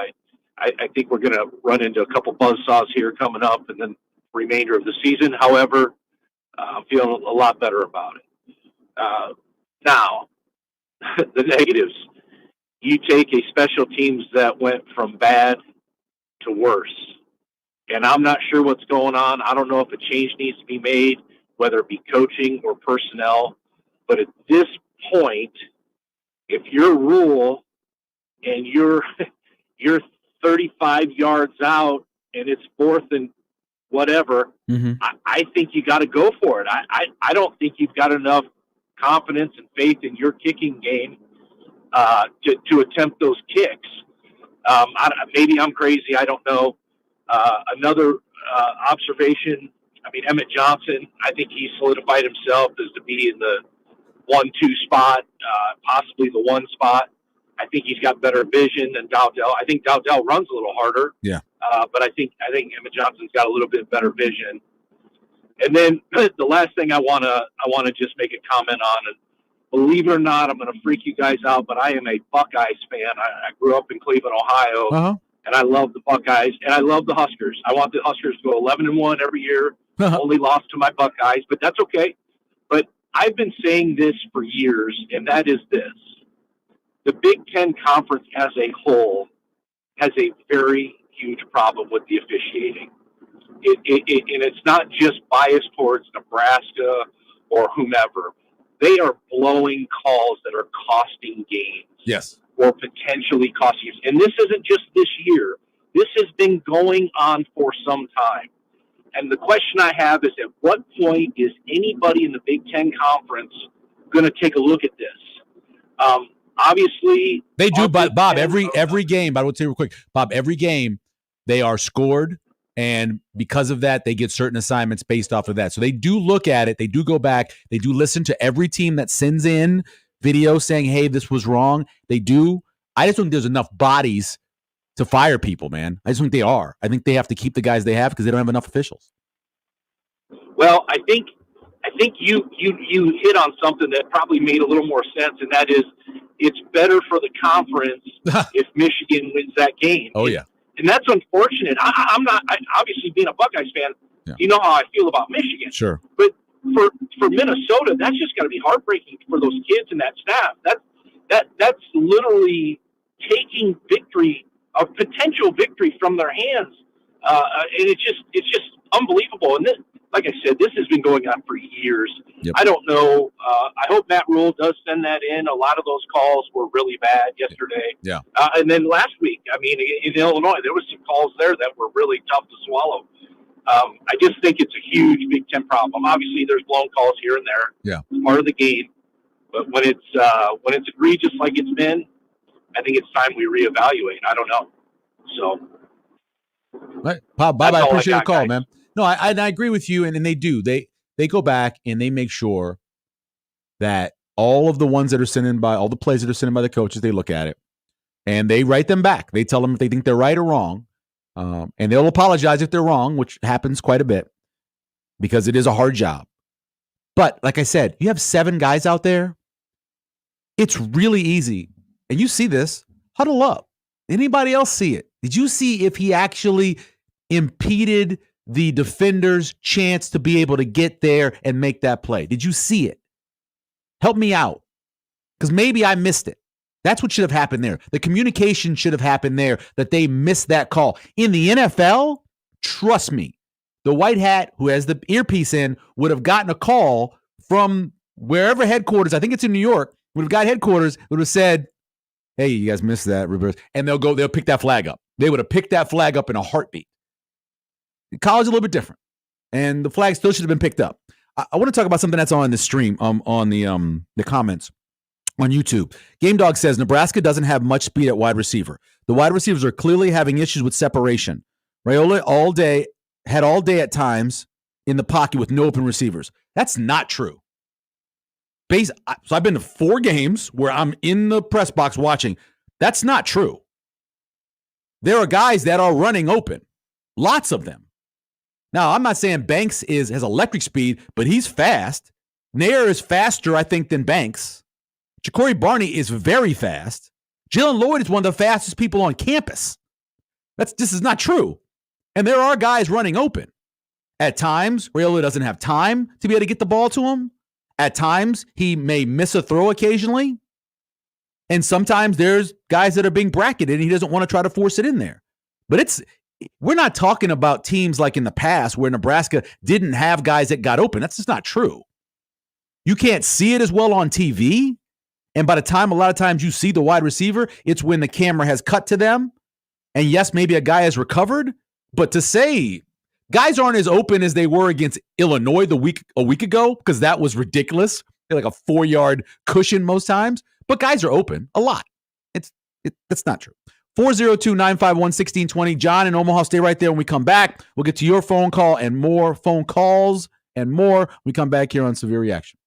I think we're going to run into a couple buzzsaws here coming up and then the remainder of the season. However, I'm feeling a lot better about it. Now, the negatives. You take a special teams that went from bad to worse. And I'm not sure what's going on. I don't know if a change needs to be made, whether it be coaching or personnel. But at this point, if your rule and you're 35 yards out and it's 4th and whatever, I think you got to go for it. I don't think you've got enough confidence and faith in your kicking game to attempt those kicks. Maybe I'm crazy. I don't know. Another observation, Emmett Johnson, I think he solidified himself as to be in the 1-2 spot, possibly the 1 spot. I think he's got better vision than Dowdell. I think Dowdell runs a little harder. Yeah. But I think Emmett Johnson's got a little bit better vision. And then the last thing I want to just make a comment on, and believe it or not, I'm going to freak you guys out, but I am a Buckeyes fan. I grew up in Cleveland, Ohio, and I love the Buckeyes, and I love the Huskers. I want the Huskers to go 11-1 every year. Only lost to my Buckeyes, but that's okay. But I've been saying this for years, and that is this. The Big Ten Conference as a whole has a very huge problem with the officiating. And it's not just biased towards Nebraska or whomever. They are blowing calls that are costing games. Yes. Or potentially costing games. And this isn't just this year. This has been going on for some time. And the question I have is, at what point is anybody in the Big Ten Conference going to take a look at this? Obviously, they do. But Bob, every game, I will tell you real quick, Bob, every game they are scored, and because of that, they get certain assignments based off of that. So they do look at it. They do go back. They do listen to every team that sends in video saying, "Hey, this was wrong." They do. I just think there's enough bodies to fire people, man. I just think they are. I think they have to keep the guys they have because they don't have enough officials. Well, I think you hit on something that probably made a little more sense, and that is, it's better for the conference if Michigan wins that game. Oh yeah, and that's unfortunate. I'm not obviously, being a Buckeyes fan. Yeah. You know how I feel about Michigan. Sure, but for Minnesota, that's just got to be heartbreaking for those kids and that staff. That's literally taking victory, a potential victory, from their hands, and it's just unbelievable. And like I said, this has been going on for years. Yep. I don't know. I hope Matt Rule does send that in. A lot of those calls were really bad yesterday. Yeah. And then last week, I mean, in Illinois, there was some calls there that were really tough to swallow. I just think it's a huge Big Ten problem. Obviously, there's blown calls here and there. Yeah. It's part of the game. But when it's egregious like it's been, I think it's time we reevaluate. I don't know. So, right. Bob, I appreciate your call, guys. man. No, I agree with you, and they do. They go back and they make sure that all of the ones that are sent in by all the plays that are sent in by the coaches, they look at it and they write them back. They tell them if they think they're right or wrong, and they'll apologize if they're wrong, which happens quite a bit because it is a hard job. But like I said, you have 7 guys out there. It's really easy, and you see this. Huddle up. Anybody else see it? Did you see if he actually impeded the defender's chance to be able to get there and make that play? Did you see it? Help me out, because maybe I missed it. That's what should have happened there. The communication should have happened there, that they missed that call. In the NFL, trust me, the white hat who has the earpiece in would have gotten a call from wherever headquarters, I think it's in New York, would have got headquarters, would have said, hey, you guys missed that reverse. And they'll pick that flag up. They would have picked that flag up in a heartbeat. College is a little bit different, and the flag still should have been picked up. I want to talk about something that's on the stream, on the comments on YouTube. Game Dog says Nebraska doesn't have much speed at wide receiver. The wide receivers are clearly having issues with separation. Raiola had all day at times in the pocket with no open receivers. That's not true. So I've been to 4 games where I'm in the press box watching. That's not true. There are guys that are running open, lots of them. Now, I'm not saying Banks has electric speed, but he's fast. Nair is faster, I think, than Banks. Ja'Cory Barney is very fast. Jalen Lloyd is one of the fastest people on campus. This is not true. And there are guys running open. At times, Raiola doesn't have time to be able to get the ball to him. At times, he may miss a throw occasionally. And sometimes there's guys that are being bracketed and he doesn't want to try to force it in there. But we're not talking about teams like in the past where Nebraska didn't have guys that got open. That's just not true. You can't see it as well on TV. And by the time a lot of times you see the wide receiver, it's when the camera has cut to them. And yes, maybe a guy has recovered. But to say guys aren't as open as they were against Illinois a week ago, because that was ridiculous. They're like a 4-yard cushion most times. But guys are open a lot. That's not true. 402-951-1620. John in Omaha, stay right there when we come back. We'll get to your phone call and more phone calls and more when we come back here on Severe Reaction.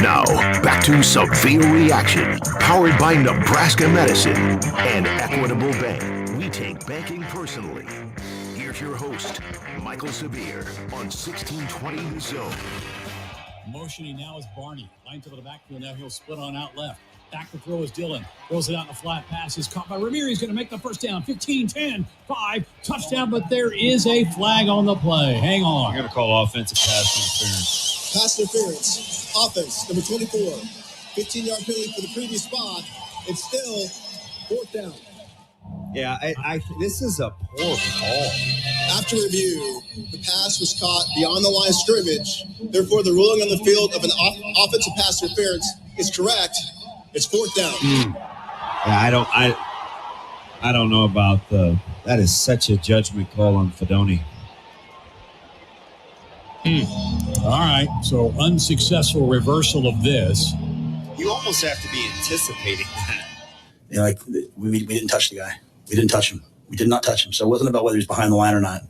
Now, back to Severe Reaction, powered by Nebraska Medicine and Equitable Bank. We take banking personally. Here's your host, Michael Severe, on 1620 The Zone. Motioning now is Barney. Line to the backfield. Now he'll split on out left. Back to throw is Dillon. Throws it out in a flat pass. Is caught by Ramirez. Going to make the first down. 15, 10, 5. Touchdown, but there is a flag on the play. Hang on. I'm going to call offensive pass interference. Pass interference. Offense, number 24. 15-yard penalty for the previous spot. It's still fourth down. Yeah, this is a poor call. After review, the pass was caught beyond the line of scrimmage. Therefore, the ruling on the field of an offensive pass interference is correct. It's fourth down. Yeah, I don't know about that is such a judgment call on Fedoni. All right, so unsuccessful reversal of this. You almost have to be anticipating that. You know, like we didn't touch the guy. We didn't touch him. We did not touch him. So it wasn't about whether he was behind the line or not.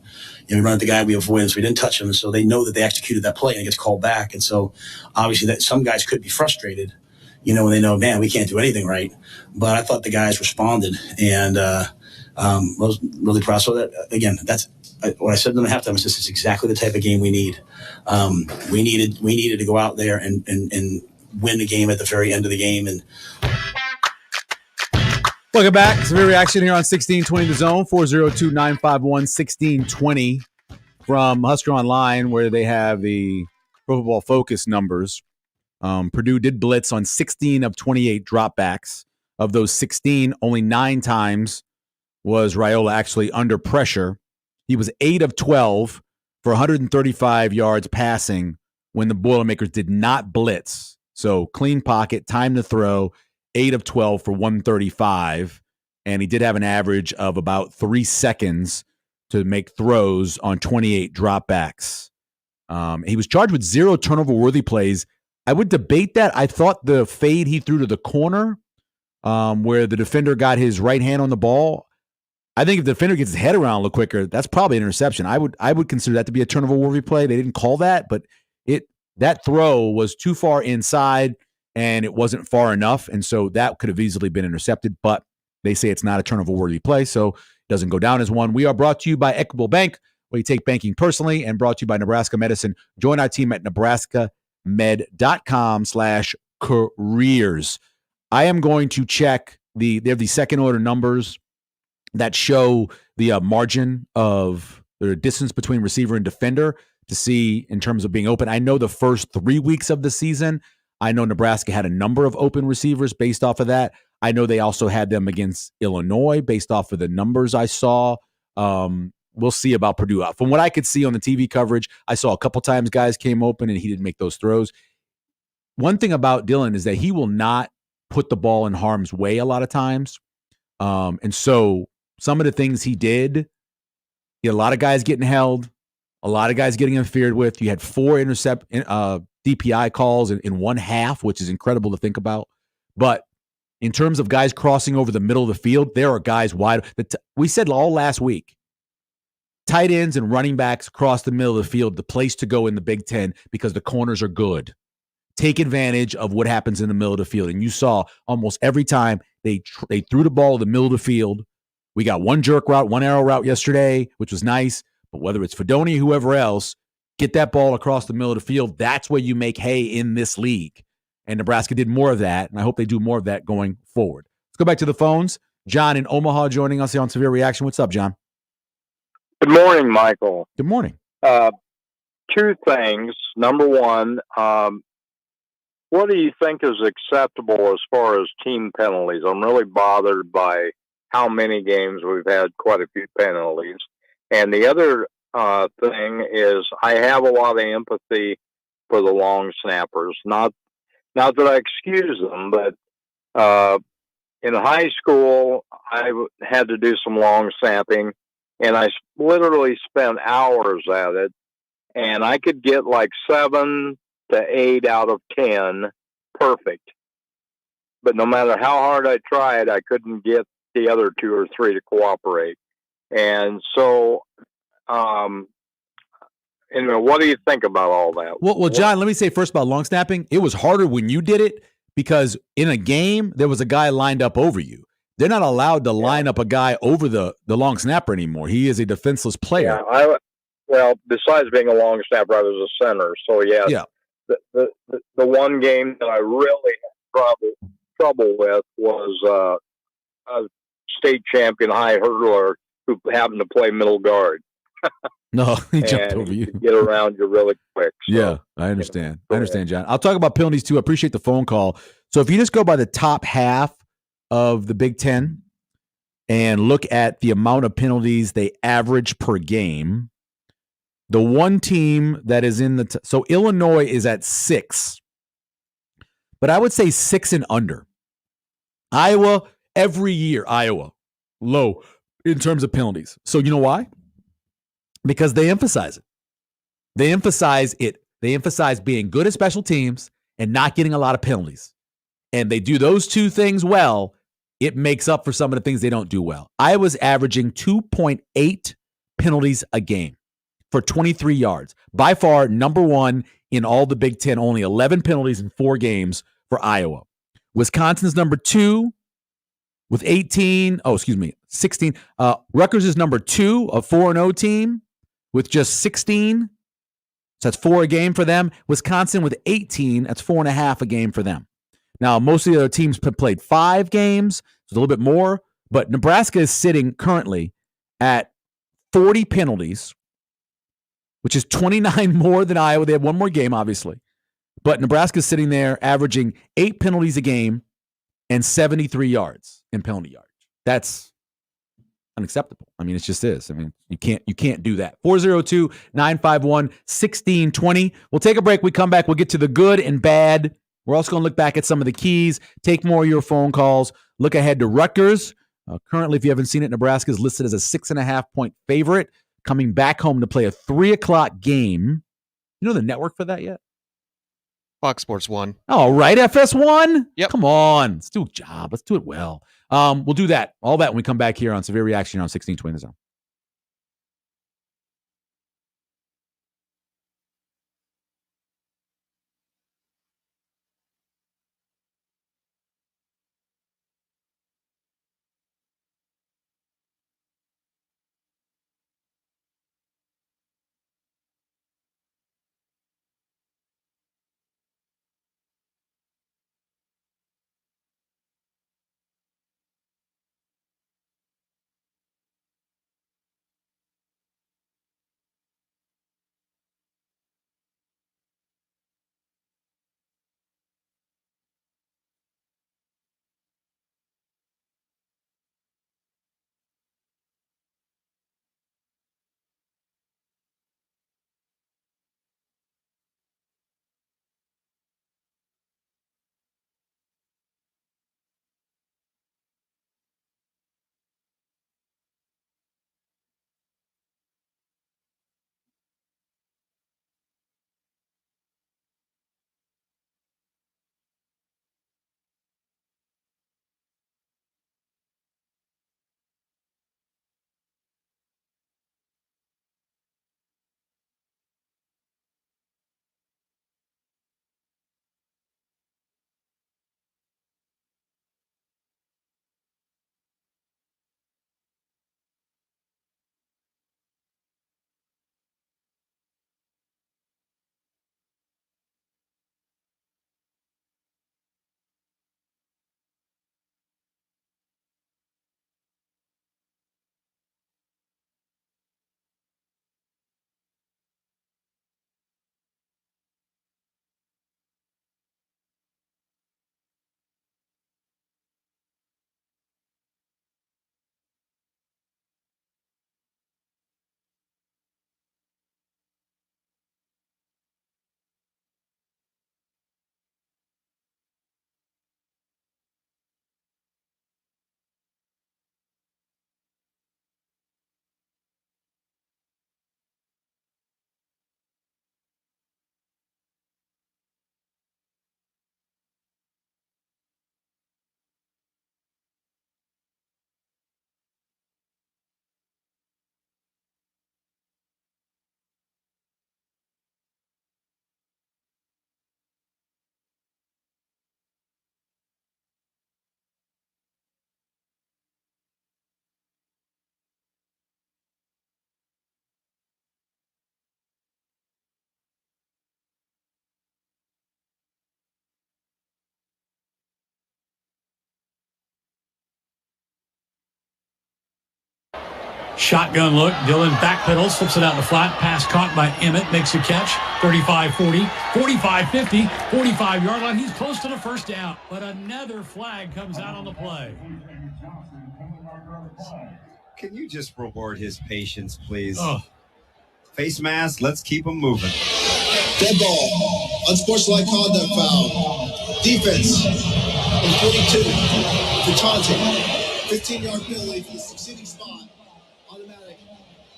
You know, we run at the guy, we avoid him, so we didn't touch him. And so they know that they executed that play and it gets called back. And so obviously that some guys could be frustrated, you know, when they know, man, we can't do anything right. But I thought the guys responded and was really proud. So that, again, that's what I said to them at halftime. Is this is exactly the type of game we need. We needed to go out there and win the game at the very end of the game. And welcome back. Severe Reaction here on 1620 The Zone, 402-951-1620 from Husker Online, where they have the Pro Football Focus numbers. Purdue did blitz on 16 of 28 dropbacks. Of those 16, only 9 times was Raiola actually under pressure. He was 8 of 12 for 135 yards passing when the Boilermakers did not blitz. So clean pocket, time to throw, 8 of 12 for 135. And he did have an average of about 3 seconds to make throws on 28 dropbacks. He was charged with 0 turnover-worthy plays. I would debate that. I thought the fade he threw to the corner, where the defender got his right hand on the ball, I think if the defender gets his head around a little quicker, that's probably an interception. I would consider that to be a turnover-worthy play. They didn't call that, but that throw was too far inside, and it wasn't far enough, and so that could have easily been intercepted, but they say it's not a turnover-worthy play, so it doesn't go down as one. We are brought to you by Equitable Bank, where you take banking personally, and brought to you by Nebraska Medicine. Join our team at nebraskamed.com/careers. I am going to check they have the second-order numbers that show the margin of the distance between receiver and defender to see in terms of being open. I know the first 3 weeks of the season, I know Nebraska had a number of open receivers based off of that. I know they also had them against Illinois based off of the numbers I saw. We'll see about Purdue. From what I could see on the TV coverage, I saw a couple times guys came open and he didn't make those throws. One thing about Dillon is that he will not put the ball in harm's way a lot of times. And so some of the things he did, he had a lot of guys getting held, a lot of guys getting interfered with. You had 4 DPI calls in one half, which is incredible to think about. But in terms of guys crossing over the middle of the field, there are guys wide. We said all last week, tight ends and running backs across the middle of the field, the place to go in the Big Ten because the corners are good. Take advantage of what happens in the middle of the field. And you saw almost every time they threw the ball in the middle of the field. We got one jerk route, one arrow route yesterday, which was nice. But whether it's Fedoni or whoever else, get that ball across the middle of the field. That's where you make hay in this league. And Nebraska did more of that, and I hope they do more of that going forward. Let's go back to the phones. John in Omaha joining us here on Severe Reaction. What's up, John? Good morning, Michael. Good morning. 2 things. Number one, what do you think is acceptable as far as team penalties? I'm really bothered by how many games we've had quite a few penalties. And the other thing is I have a lot of empathy for the long snappers. Not that I excuse them, but in high school, I had to do some long snapping, and I literally spent hours at it, and I could get like 7 to 8 out of 10 perfect. But no matter how hard I tried, I couldn't get the other 2 or 3 to cooperate. And so what do you think about all that? Well, John, let me say first about long snapping. It was harder when you did it because in a game, there was a guy lined up over you. They're not allowed to line up a guy over the long snapper anymore. He is a defenseless player. Yeah, well, besides being a long snapper, I was a center. So, yes, yeah. The one game that I really had trouble with was a state champion high hurdler who happened to play middle guard. No, he jumped over you. Get around you really quick. So, yeah, I understand. I understand, John. I'll talk about penalties too. I appreciate the phone call. So if you just go by the top half of the Big Ten and look at the amount of penalties they average per game, the one team that is in the so Illinois is at 6, but I would say 6 and under. Iowa, every year, low in terms of penalties. So you know why? Because they emphasize it. They emphasize it. They emphasize being good at special teams and not getting a lot of penalties. And they do those two things well. It makes up for some of the things they don't do well. Iowa's averaging 2.8 penalties a game for 23 yards. By far, number one in all the Big Ten, only 11 penalties in 4 games for Iowa. Wisconsin's number 2 with 16. Ruckers is number 2, a 4-0 team with just 16. So that's 4 a game for them. Wisconsin with 18. That's 4.5 a game for them. Now, most of the other teams played 5 games, so a little bit more. But Nebraska is sitting currently at 40 penalties, which is 29 more than Iowa. They have one more game, obviously. But Nebraska is sitting there averaging 8 penalties a game and 73 yards in penalty yards. That's unacceptable. I mean, it just is. I mean, you can't do that. 402-951-1620. We'll take a break. We come back. We'll get to the good and bad. We're also going to look back at some of the keys, take more of your phone calls, look ahead to Ruckers. Currently, if you haven't seen it, Nebraska is listed as a 6.5-point favorite, coming back home to play a 3:00 game. You know the network for that yet? Fox Sports 1. All right, FS1? Yep. Come on. Let's do a job. Let's do it well. We'll do that. All that when we come back here on Severe Reaction on 1620 The Zone. Shotgun look. Dillon backpedals, slips it out in the flat. Pass caught by Emmett. Makes a catch. 35-40, 45-50, 45-yard line. He's close to the first down. But another flag comes out on the play. Can you just reward his patience, please? Face mask, let's keep him moving. Dead ball. Unsportsmanlike conduct foul. Defense. Number 42. For taunting. 15-yard penalty for the succeeding spot. Automatic.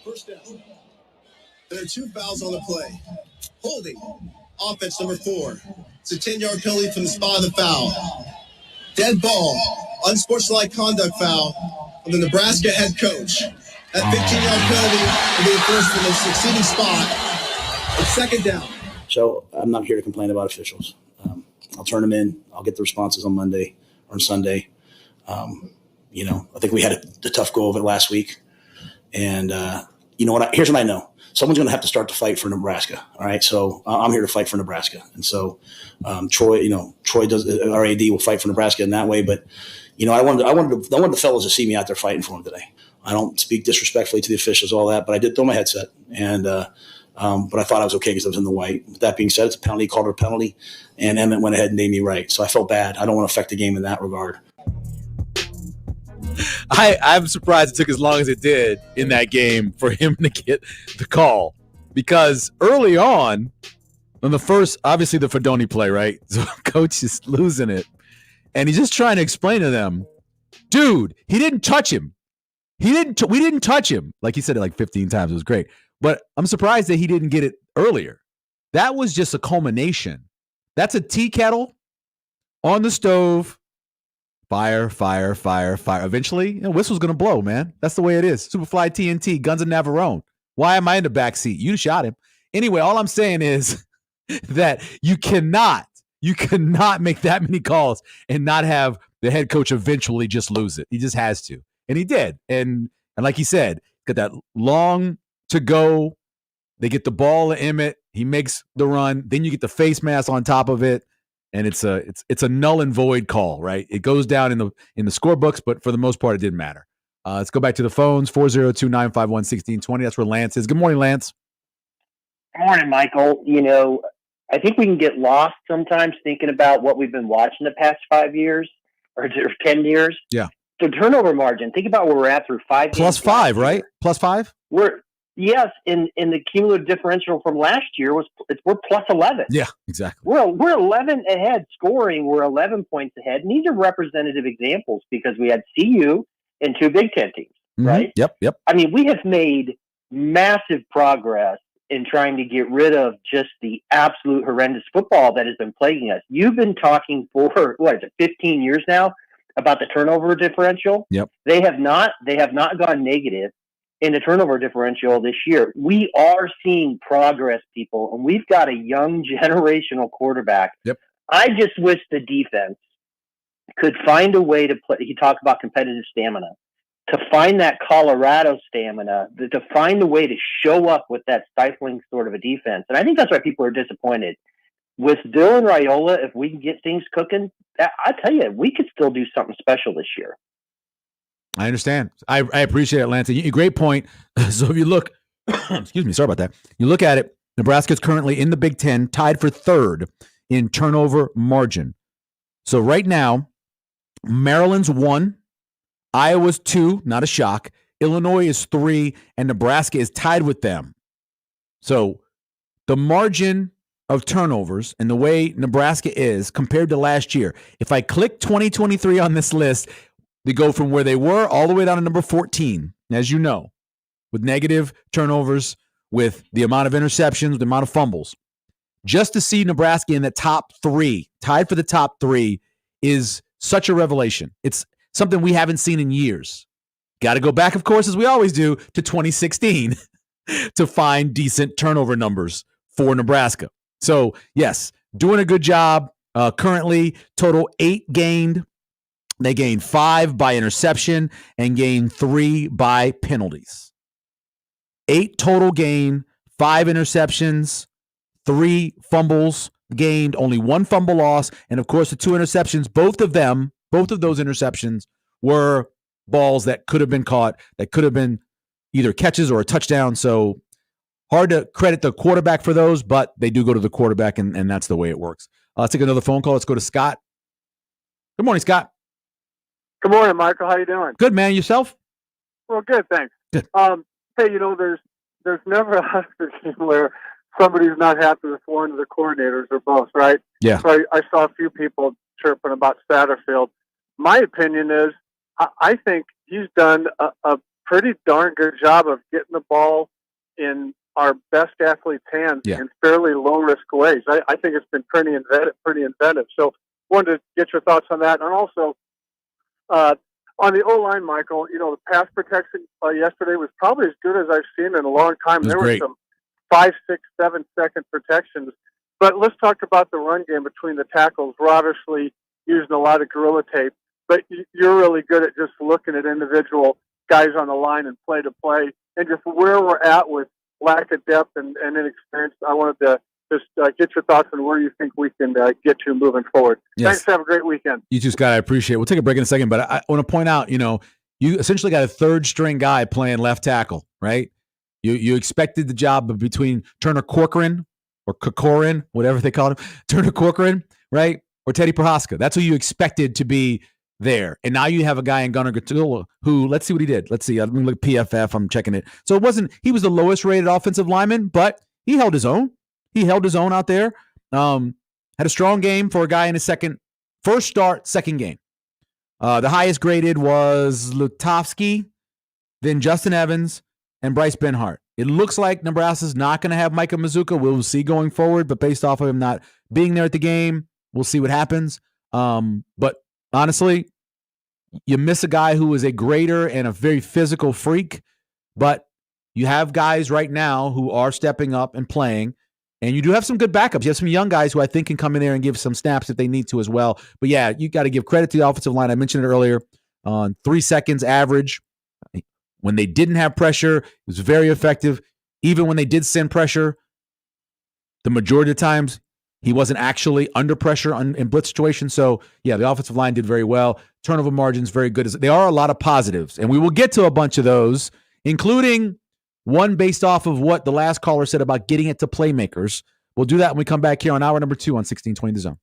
First down. There are 2 fouls on the play. Holding. Offense number 4. It's a 10-yard penalty from the spot of the foul. Dead ball. Unsportsmanlike conduct foul on the Nebraska head coach. That 15-yard penalty will be enforced from the succeeding spot. It's second down. So I'm not here to complain about officials. I'll turn them in. I'll get the responses on Monday or Sunday. I think we had a tough go of it last week. And you know what? Here's what I know. Someone's going to have to start to fight for Nebraska. All right. So I'm here to fight for Nebraska. And so Troy does, our AD will fight for Nebraska in that way. But, I wanted the fellas to see me out there fighting for them today. I don't speak disrespectfully to the officials, all that, but I did throw my headset. And, but I thought I was okay because I was in the white. With that being said, it's a penalty, called it a penalty. And Emmett went ahead and named me right. So I felt bad. I don't want to affect the game in that regard. I'm surprised it took as long as it did in that game for him to get the call, because early on the first, obviously the Fedoni play, right? So coach is losing it, and he's just trying to explain to them, dude, he didn't touch him. We didn't touch him. Like he said it like 15 times. It was great, but I'm surprised that he didn't get it earlier. That was just a culmination. That's a tea kettle on the stove. Fire, fire, fire, fire. Eventually, whistle's going to blow, man. That's the way it is. Superfly TNT, Guns of Navarone. Why am I in the back seat? You shot him. Anyway, all I'm saying is that you cannot make that many calls and not have the head coach eventually just lose it. He just has to. And he did. And like he said, got that long to go. They get the ball to Emmett. He makes the run. Then you get the face mask on top of it. And it's a null and void call, right? It goes down in the scorebooks, but for the most part, it didn't matter. Let's go back to the phones, 402-951-1620. That's where Lance is. Good morning, Lance. Good morning, Michael. I think we can get lost sometimes thinking about what we've been watching the past 5 years or 10 years. Yeah. So turnover margin, think about where we're at through 5 games. Plus 5, right? Plus 5? Yes, in the cumulative differential from last year we're plus 11. Yeah, exactly. We're 11 ahead scoring. We're 11 points ahead. And these are representative examples because we had CU and 2 Big Ten teams, right? Yep. I mean, we have made massive progress in trying to get rid of just the absolute horrendous football that has been plaguing us. You've been talking for 15 years now about the turnover differential. Yep. They have not gone negative in the turnover differential this year. We are seeing progress, people, and we've got a young generational quarterback. Yep. I just wish the defense could find a way to play. You talk about competitive stamina, to find that Colorado stamina, to find a way to show up with that stifling sort of a defense. And I think that's why people are disappointed. With Bill and Raiola, if we can get things cooking, I tell you, we could still do something special this year. I understand. I appreciate it, Lance. Great point. So if you look, excuse me, sorry about that. You look at it, Nebraska's currently in the Big Ten, tied for 3rd in turnover margin. So right now, Maryland's 1, Iowa's 2, not a shock. Illinois is 3, and Nebraska is tied with them. So the margin of turnovers and the way Nebraska is compared to last year, if I click 2023 on this list, they go from where they were all the way down to number 14, as you know, with negative turnovers, with the amount of interceptions, with the amount of fumbles. Just to see Nebraska in the top 3, tied for the top 3, is such a revelation. It's something we haven't seen in years. Got to go back, of course, as we always do, to 2016 to find decent turnover numbers for Nebraska. So, yes, doing a good job. Currently, total 8 gained. They gained 5 by interception and gained 3 by penalties. 8 total gain, 5 interceptions, 3 fumbles gained, only 1 fumble loss, and of course the 2 interceptions, both of those interceptions were balls that could have been caught, that could have been, either catches or a touchdown. So hard to credit the quarterback for those, but they do go to the quarterback, and that's the way it works. Let's take another phone call. Let's go to Scott. Good morning, Scott. Good morning, Michael. How you doing? Good, man. Yourself? Well, good, thanks. Good. Hey, there's never a Husker game where somebody's not happy with one of the coordinators or both, right? Yeah. So I saw a few people chirping about Satterfield. My opinion is I think he's done a pretty darn good job of getting the ball in our best athletes' hands in fairly low-risk ways. I think it's been pretty inventive. So wanted to get your thoughts on that. And also, on the O-line, Michael, the pass protection yesterday was probably as good as I've seen in a long time. There were some 5, 6, 7-second protections. But let's talk about the run game between the tackles. We're obviously using a lot of gorilla tape, but you're really good at just looking at individual guys on the line and play to play, and just where we're at with lack of depth and inexperience. I wanted to just get your thoughts on where you think we can get to moving forward. Yes. Thanks. Have a great weekend. You too, Scott. I appreciate it. We'll take a break in a second, but I want to point out, you essentially got a third-string guy playing left tackle, right? You expected the job of between Turner Corcoran or Corcoran, whatever they call him, Turner Corcoran, right? Or Teddy Prohaska. That's who you expected to be there. And now you have a guy in Gunnar Gatula who, let's see what he did. Let's see. I'm going to look at PFF. I'm checking it. So he was the lowest rated offensive lineman, but he held his own. He held his own out there. Had a strong game for a guy in his first start, second game. The highest graded was Lutovsky, then Justin Evans, and Bryce Benhart. It looks like Nebraska's not going to have Micah Mazuka. We'll see going forward, but based off of him not being there at the game, we'll see what happens. But honestly, you miss a guy who is a grader and a very physical freak, but you have guys right now who are stepping up and playing, and you do have some good backups. You have some young guys who I think can come in there and give some snaps if they need to as well. But yeah, you got to give credit to the offensive line. I mentioned it earlier, on 3 seconds average. When they didn't have pressure, it was very effective. Even when they did send pressure, the majority of the times, he wasn't actually under pressure in blitz situations. So, yeah, the offensive line did very well. Turnover margins very good. There are a lot of positives, and we will get to a bunch of those, including one based off of what the last caller said about getting it to playmakers. We'll do that when we come back here on hour number 2 on 1620 The Zone.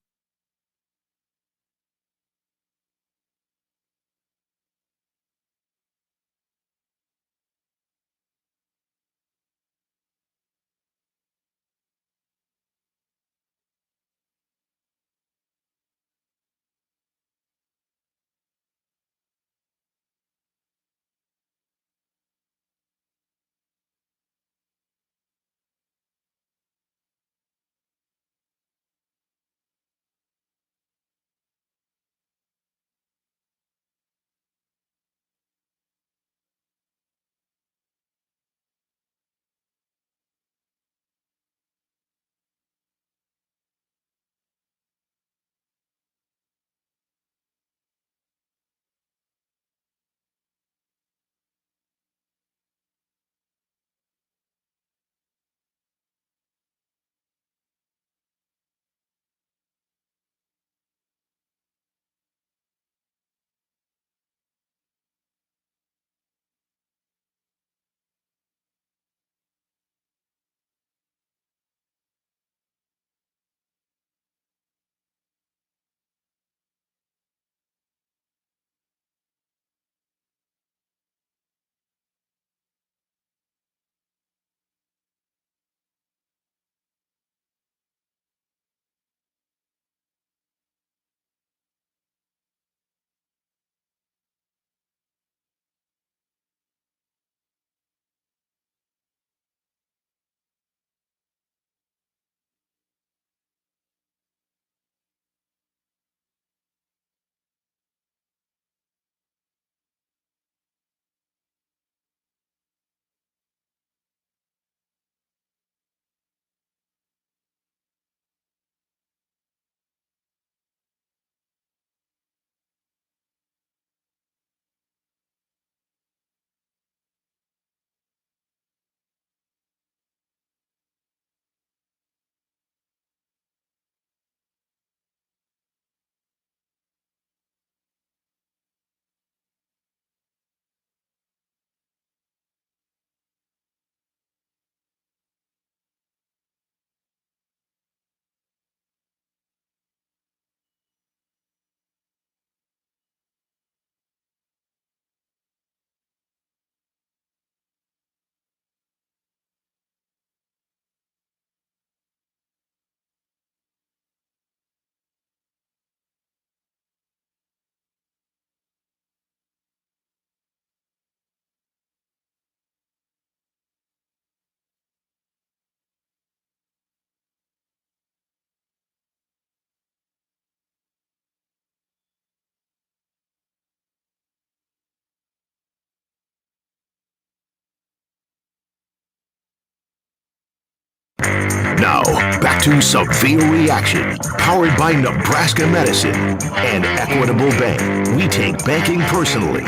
Now, back to Severe Reaction, powered by Nebraska Medicine and Equitable Bank. We take banking personally.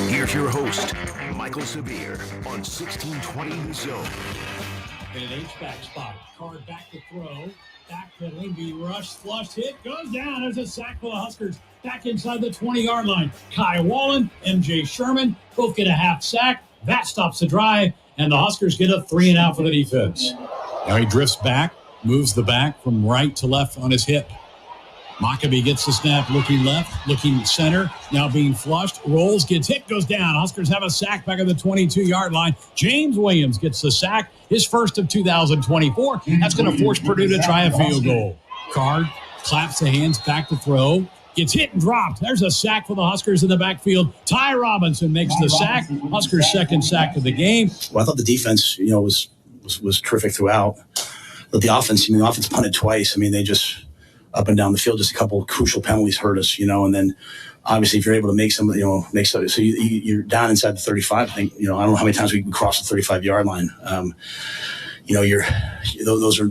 Here's your host, Michael Severe, on 1620 The Zone. In an H-back spot, Card back to throw, backpedaling, being rushed, flushed, hit, goes down. There's a sack for the Huskers, back inside the 20-yard line. Kai Wallen, MJ Sherman, both get a half sack. That stops the drive, and the Huskers get a 3 and out for the defense. Now he drifts back, moves the back from right to left on his hip. Maccabee gets the snap, looking left, looking center, now being flushed, rolls, gets hit, goes down. Huskers have a sack back at the 22-yard line. James Williams gets the sack, his first of 2024. That's going to force Purdue to try a field goal. Card claps the hands, back to throw, gets hit and dropped. There's a sack for the Huskers in the backfield. Ty Robinson makes the sack. Huskers' second sack of the game. Well, I thought the defense, was terrific throughout. But the offense, the offense punted twice. They just up and down the field, just a couple of crucial penalties hurt us, and then obviously if you're able to make some, so you're down inside the 35. I think, I don't know how many times we can cross the 35-yard line. Those are,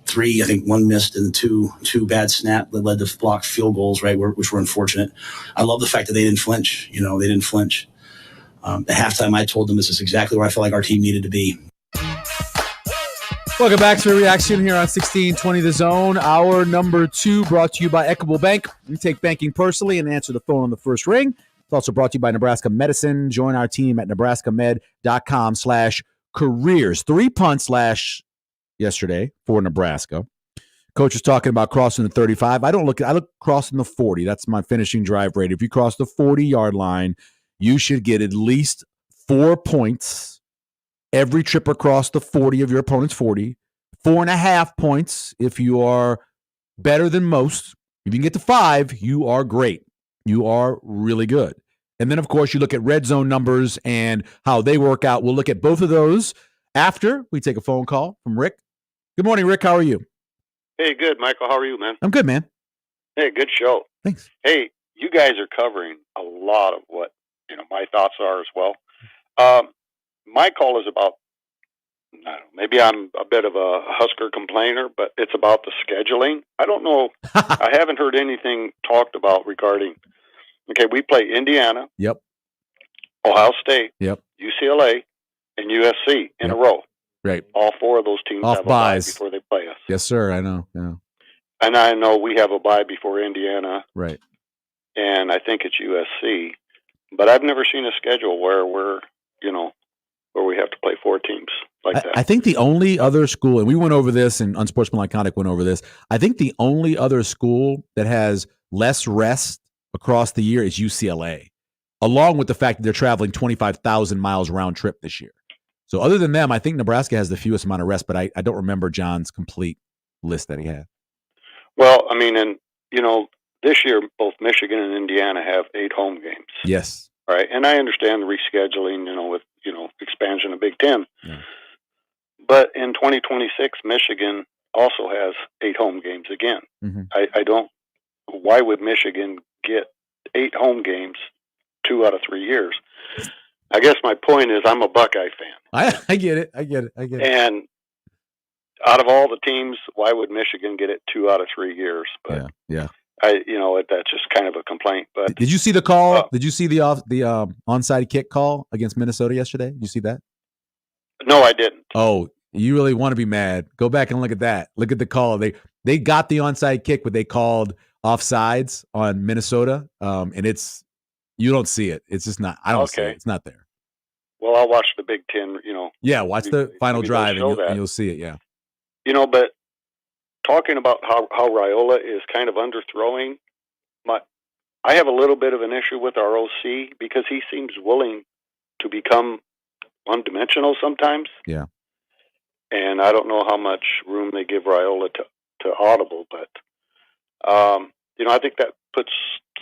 3, I think one missed and two bad snap that led to blocked field goals, right, which were unfortunate. I love the fact that they didn't flinch. They didn't flinch. At halftime, I told them this is exactly where I felt like our team needed to be. Welcome back to a reaction here on 1620 The Zone. Hour number 2 brought to you by Equitable Bank. We take banking personally and answer the phone on the first ring. It's also brought to you by Nebraska Medicine. Join our team at nebraskamed.com/careers. 3 punts yesterday for Nebraska. Coach was talking about crossing the 35. I look crossing the 40. That's my finishing drive rate. If you cross the 40-yard line, you should get at least 4 points every trip across the 40 of your opponent's 40. 4.5 points if you are better than most. If you can get to 5, you are great. You are really good. And then, of course, you look at red zone numbers and how they work out. We'll look at both of those after we take a phone call from Rick. Good morning, Rick. How are you? Hey, good, Michael. How are you, man? I'm good, man. Hey, good show. Thanks. Hey, you guys are covering a lot of what my thoughts are as well. My call is about, I don't know, maybe I'm a bit of a Husker complainer, but it's about the scheduling. I don't know. I haven't heard anything talked about regarding, we play Indiana. Yep. Ohio State. Yep. UCLA and USC in a row. Right. All 4 of those teams have a bye before they play us. Yes, sir. I know. Yeah. And I know we have a bye before Indiana. Right. And I think it's USC. But I've never seen a schedule where we're, where we have to play 4 teams like that. I think the only other school, and we went over this, and Unsportsmanlike Conduct went over this, I think the only other school that has less rest across the year is UCLA, along with the fact that they're traveling 25,000 miles round trip this year. So other than them, I think Nebraska has the fewest amount of rest, but I don't remember John's complete list that he had. Well, this year, both Michigan and Indiana have 8 home games. Yes. Right. And I understand the rescheduling, with, expansion of Big Ten. Yeah. But in 2026, Michigan also has 8 home games again. Mm-hmm. Why would Michigan get 8 home games 2 out of 3 years? I guess my point is I'm a Buckeye fan. I get it. And out of all the teams, why would Michigan get it 2 out of 3 years? But yeah. That's just kind of a complaint. But did you see the call? Did you see the onside kick call against Minnesota yesterday? Did you see that? No, I didn't. Oh, you really want to be mad? Go back and look at that. Look at the call. They got the onside kick, but they called offsides on Minnesota. And you don't see it. It's just not. I don't see it. It's not there. Well, I'll watch the Big Ten. Yeah, watch the final drive, and you'll see it. Yeah. But talking about how Raiola is kind of underthrowing, I have a little bit of an issue with our OC because he seems willing to become one-dimensional sometimes. Yeah. And I don't know how much room they give Raiola to audible, but I think that puts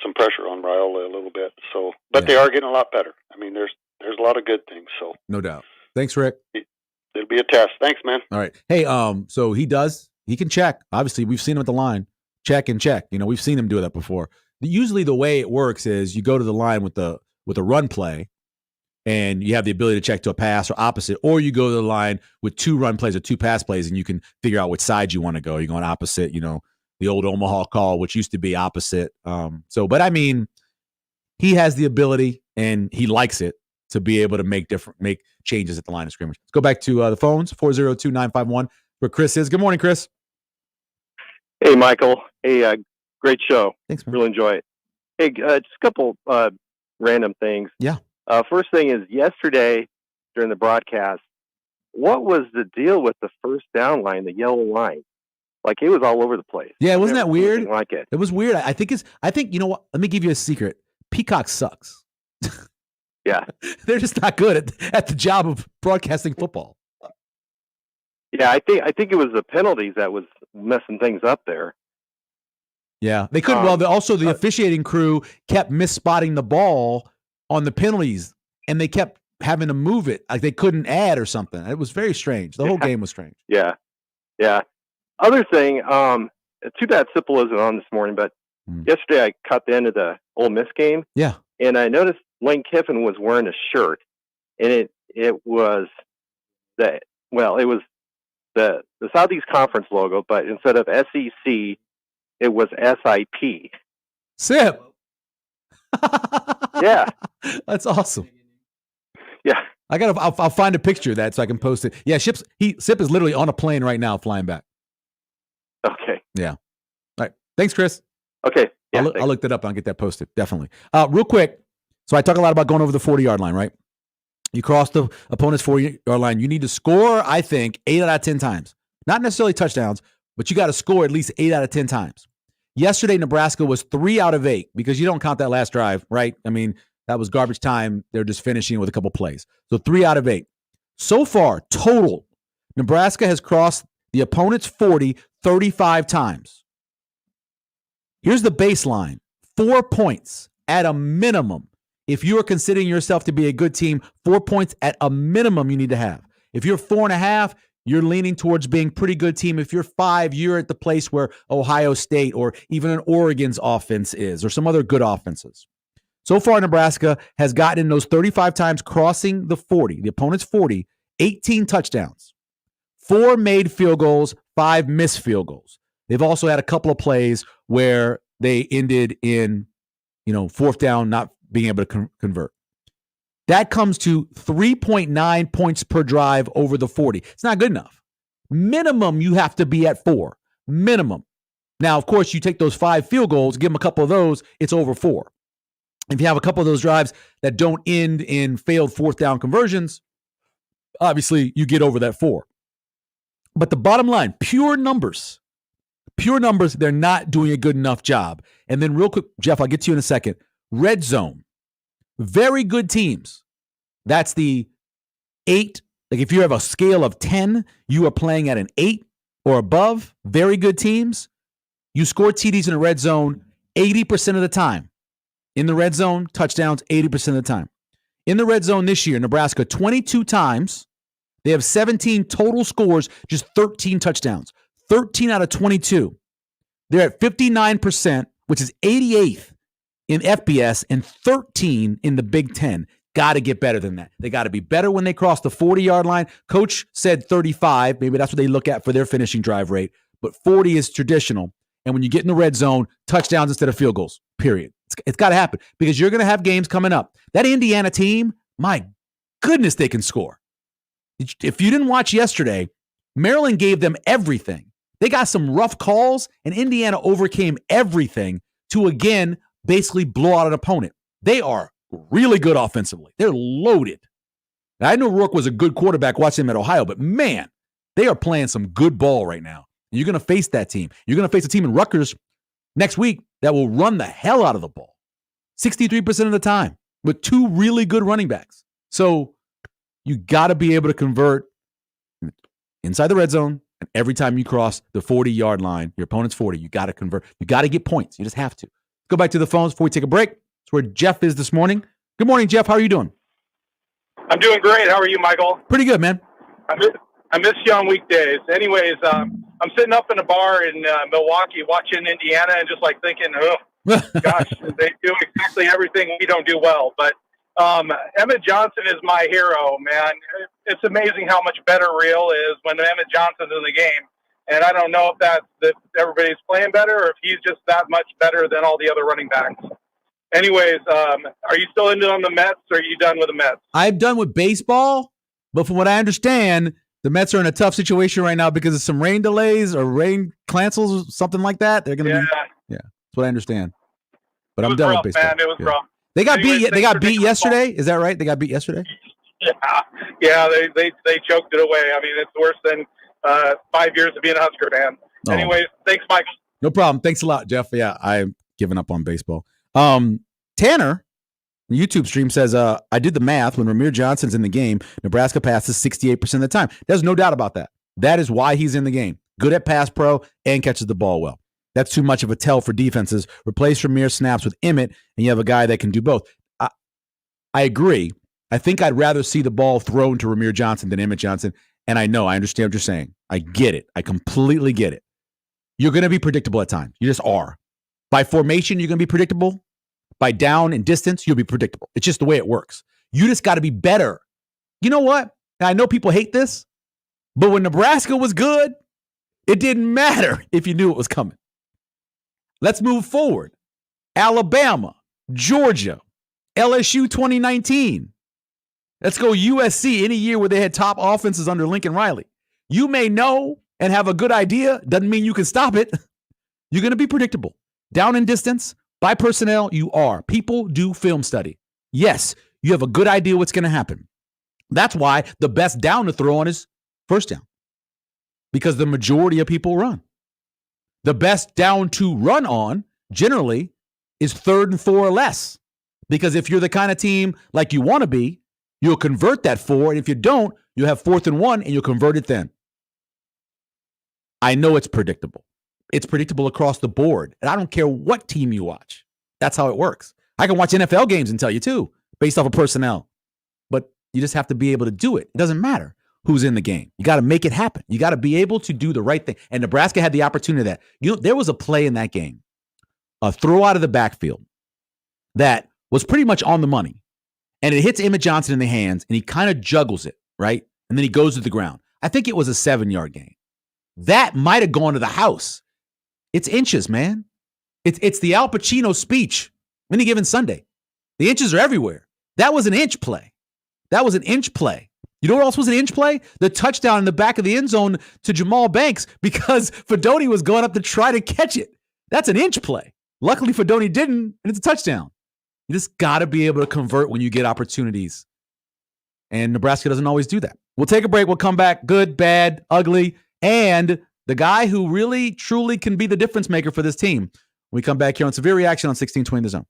some pressure on Raiola a little bit. So, but they are getting a lot better. There's a lot of good things. So no doubt. Thanks, Rick. It'll be a test. Thanks, man. All right. Hey, so he can check. Obviously, we've seen him at the line. Check and check. We've seen him do that before. Usually the way it works is you go to the line with a run play, and you have the ability to check to a pass or opposite, or you go to the line with 2 run plays or 2 pass plays, and you can figure out which side you want to go. You're going opposite, the old Omaha call, which used to be opposite. But I mean, he has the ability, and he likes it, to be able to make changes at the line of scrimmage. Let's go back to the phones, 402-951, where Chris is. Good morning, Chris. Hey, Michael. Hey, great show. Thanks, man. Really enjoy it. Hey, just a couple random things. Yeah. First thing is, yesterday during the broadcast, what was the deal with the first down line, the yellow line? Like, it was all over the place. Yeah, wasn't that weird? Like it. It was weird. I think you know what? Let me give you a secret. Peacock sucks. Yeah. They're just not good at the job of broadcasting football. Yeah, I think it was the penalties that was messing things up there. Yeah, they couldn't. Also, the officiating crew kept misspotting the ball on the penalties, and they kept having to move it. Like they couldn't add or something. It was very strange. The whole game was strange. Yeah. Other thing, too bad Sipple isn't on this morning, but yesterday I caught the end of the Ole Miss game. Yeah. And I noticed Lane Kiffin was wearing a shirt, and it was the Southeast Conference logo, but instead of SEC, it was SIP. Sip. Yeah. That's awesome. Yeah. I'll find a picture of that so I can post it. Yeah, Sip is literally on a plane right now flying back. Okay. Yeah. All right. Thanks, Chris. Okay. Yeah, I'll look that up and I'll get that posted. Definitely. Real quick. So I talk a lot about going over the 40-yard line, right? You cross the opponent's 40-yard line. You need to score, I think, 8 out of 10 times. Not necessarily touchdowns, but you got to score at least 8 out of 10 times. Yesterday, Nebraska was 3 out of 8 because you don't count that last drive, right? I mean, that was garbage time. They're just finishing with a couple plays. So 3 out of 8. So far, total, Nebraska has crossed the opponent's 40 35 times. Here's the baseline. 4 points at a minimum. If you are considering yourself to be a good team, 4 points at a minimum you need to have. If you're 4.5, you're leaning towards being pretty good team. If you're 5, you're at the place where Ohio State or even an Oregon's offense is, or some other good offenses. So far, Nebraska has gotten in those 35 times crossing the 40, the opponent's 40, 18 touchdowns, 4 made field goals, 5 missed field goals. They've also had a couple of plays where they ended in, 4th down, not being able to convert. That comes to 3.9 points per drive over the 40. It's not good enough. Minimum, you have to be at 4. Minimum. Now, of course, you take those 5 field goals, give them a couple of those, it's over 4. If you have a couple of those drives that don't end in failed 4th down conversions, obviously you get over that 4. But the bottom line, pure numbers, they're not doing a good enough job. And then real quick, Jeff, I'll get to you in a second. Red zone. Very good teams. That's the 8. Like if you have a scale of 10, you are playing at an 8 or above. Very good teams. You score TDs in the red zone 80% of the time. In the red zone, touchdowns 80% of the time. In the red zone this year, Nebraska 22 times. They have 17 total scores, just 13 touchdowns. 13 out of 22. They're at 59%, which is 88th in FBS and 13 in the Big Ten. Got to get better than that. They got to be better when they cross the 40-yard line. Coach said 35. Maybe that's what they look at for their finishing drive rate. But 40 is traditional. And when you get in the red zone, touchdowns instead of field goals, period. It's got to happen because you're going to have games coming up. That Indiana team, my goodness, they can score. If you didn't watch yesterday, Maryland gave them everything. They got some rough calls, and Indiana overcame everything to, again, basically blow out an opponent. They are really good offensively. They're loaded. Now, I know Rourke was a good quarterback watching him at Ohio, but man, they are playing some good ball right now. And you're going to face that team. You're going to face a team in Ruckers next week that will run the hell out of the ball 63% of the time with 2 really good running backs. So you got to be able to convert inside the red zone. And every time you cross the 40-yard line, your opponent's 40, you got to convert. You got to get points. You just have to. Go back to the phones before we take a break. That's where Jeff is this morning. Good morning, Jeff. How are you doing? I'm doing great. How are you, Michael? Pretty good, man. I miss you on weekdays. Anyways, I'm sitting up in a bar in Milwaukee watching Indiana and just thinking, oh, gosh, they do exactly everything we don't do well. But Emmett Johnson is my hero, man. It's amazing how much better Real is when Emmett Johnson's in the game. And I don't know if that's that everybody's playing better or if he's just that much better than all the other running backs. Anyways, are you still into on the Mets or are you done with the Mets? I'm done with baseball, but from what I understand, the Mets are in a tough situation right now because of some rain delays or rain cancels or something like that. They're going to be, that's what I understand. But I'm done with baseball. Man, it was rough. They got beat. They got beat yesterday. Is that right? They got beat yesterday. Yeah. They choked it away. I mean, it's worse than 5 years of being a Husker fan. Oh. Anyways, thanks, Mike. No problem. Thanks a lot, Jeff. Yeah, I'm giving up on baseball. Tanner, YouTube stream says, I did the math. When Ramir Johnson's in the game, Nebraska passes 68% of the time. There's no doubt about that. That is why he's in the game. Good at pass pro and catches the ball well. That's too much of a tell for defenses. Replace Ramir snaps with Emmett, and you have a guy that can do both. I agree. I think I'd rather see the ball thrown to Ramir Johnson than Emmett Johnson. And I understand what you're saying. I get it. I completely get it. You're going to be predictable at times. You just are. By formation, you're going to be predictable. By down and distance, you'll be predictable. It's just the way it works. You just got to be better. You know what? I know people hate this, but when Nebraska was good, it didn't matter if you knew it was coming. Let's move forward. Alabama, Georgia, LSU 2019. Let's go USC, any year where they had top offenses under Lincoln Riley. You may know and have a good idea. Doesn't mean you can stop it. You're going to be predictable. Down in distance, by personnel, you are. People do film study. Yes, you have a good idea what's going to happen. That's why the best down to throw on is first down. Because the majority of people run. The best down to run on, generally, is 3rd and 4 or less. Because if you're the kind of team like you want to be, you'll convert that 4. And if you don't, you'll have 4th and 1 and you'll convert it then. I know it's predictable. It's predictable across the board. And I don't care what team you watch. That's how it works. I can watch NFL games and tell you too, based off of personnel. But you just have to be able to do it. It doesn't matter who's in the game. You got to make it happen. You got to be able to do the right thing. And Nebraska had the opportunity of that. There was a play in that game, a throw out of the backfield that was pretty much on the money. And it hits Emmett Johnson in the hands, and he kind of juggles it, right? And then he goes to the ground. I think it was a 7-yard gain. That might have gone to the house. It's inches, man. It's the Al Pacino speech any given Sunday. The inches are everywhere. That was an inch play. That was an inch play. You know what else was an inch play? The touchdown in the back of the end zone to Jamal Banks because Fedoni was going up to try to catch it. That's an inch play. Luckily, Fedoni didn't, and it's a touchdown. You just got to be able to convert when you get opportunities. And Nebraska doesn't always do that. We'll take a break. We'll come back. Good, bad, ugly, and the guy who really, truly can be the difference maker for this team. When we come back here on Severe Reaction on 1620 The Zone.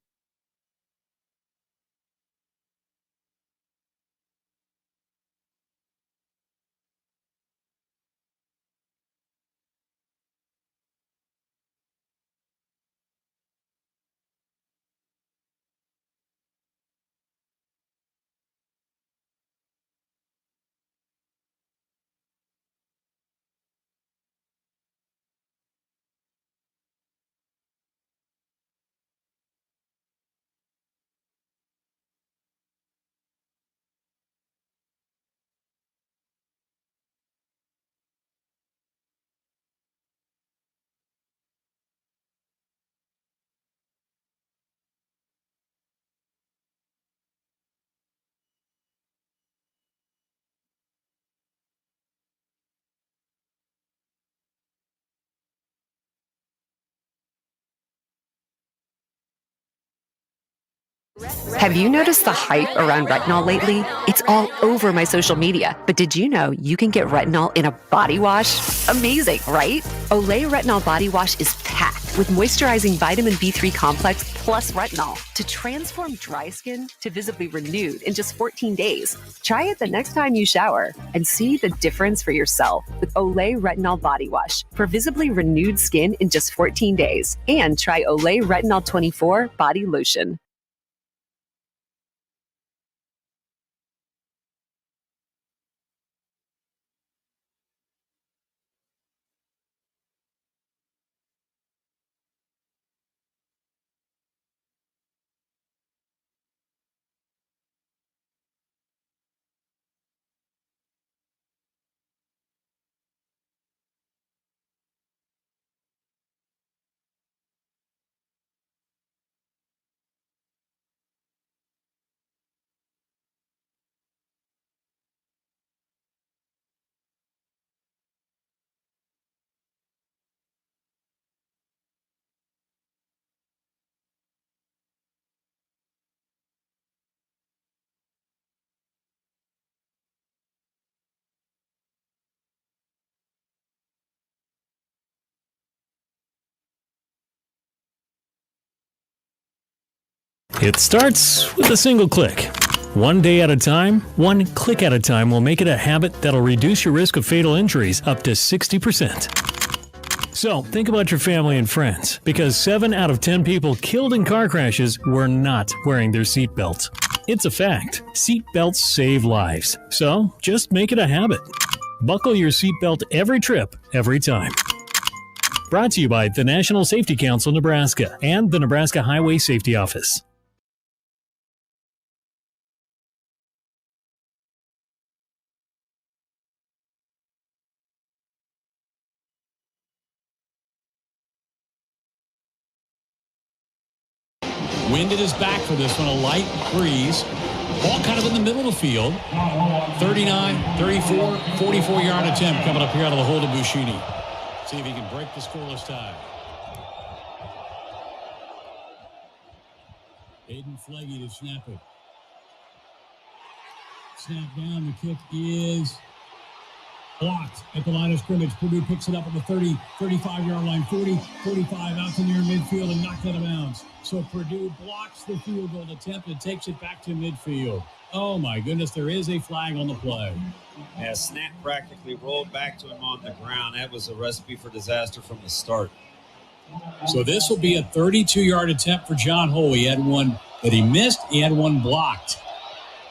Have you noticed the hype around retinol lately? It's all over my social media. But did you know you can get retinol in a body wash? Amazing, right? Olay Retinol Body Wash is packed with moisturizing vitamin B3 complex plus retinol to transform dry skin to visibly renewed in just 14 days. Try it the next time you shower and see the difference for yourself with Olay Retinol Body Wash for visibly renewed skin in just 14 days. And try Olay Retinol 24 Body Lotion. It starts with a single click. One day at a time, one click at a time will make it a habit that'll reduce your risk of fatal injuries up to 60%. So think about your family and friends, because 7 out of 10 people killed in car crashes were not wearing their seatbelts. It's a fact. Seatbelts save lives. So just make it a habit. Buckle your seatbelt every trip, every time. Brought to you by the National Safety Council Nebraska and the Nebraska Highway Safety Office. Wind at his back for this one, a light breeze. Ball kind of in the middle of the field. 39, 34, 44-yard attempt coming up here out of the hold of Buschini. See if he can break the scoreless tie. Aiden Flaggy to snap it. Snap down, the kick is blocked at the line of scrimmage. Purdue picks it up at the 30, 35-yard line, 40, 45, out to near midfield and knocked out of bounds. So Purdue blocks the field goal attempt and takes it back to midfield. Oh, my goodness, there is a flag on the play. Yeah, snap practically rolled back to him on the ground. That was a recipe for disaster from the start. So this will be a 32-yard attempt for John Hull. He had one that he missed. He had one blocked.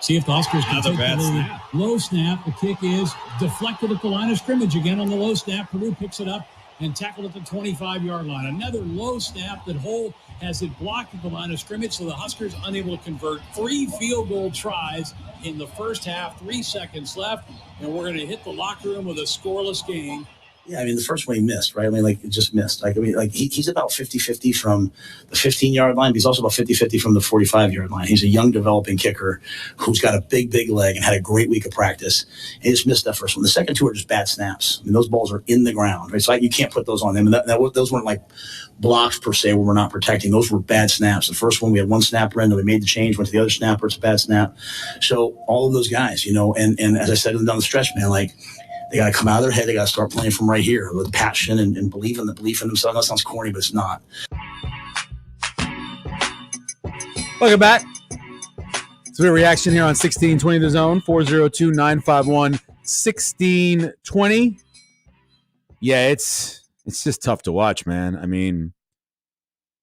See if the Huskers can take the low snap. The kick is deflected at the line of scrimmage again on the low snap. Purdue picks it up and tackled at the 25-yard line. Another low snap that Hull has it blocked at the line of scrimmage, so the Huskers unable to convert 3 field goal tries in the first half. 3 seconds left, and we're going to hit the locker room with a scoreless game. Yeah, I mean, the first one he missed, right? I mean, like, it just missed. Like, I mean, like, he's about 50-50 from the 15-yard line, but he's also about 50-50 from the 45-yard line. He's a young developing kicker who's got a big, big leg and had a great week of practice. And he just missed that first one. The second 2 are just bad snaps. I mean, those balls are in the ground, right? So you can't put those on them. And those weren't like blocks per se where we're not protecting. Those were bad snaps. The first one, we had one snapper in, then we made the change, went to the other snapper. It's a bad snap. So all of those guys, you know, and as I said down the stretch, man, like, they got to come out of their head. They got to start playing from right here with passion and belief in themselves. That sounds corny, but it's not. Welcome back. It's a reaction here on 1620 The Zone, 402-951-1620. Yeah, it's just tough to watch, man. I mean,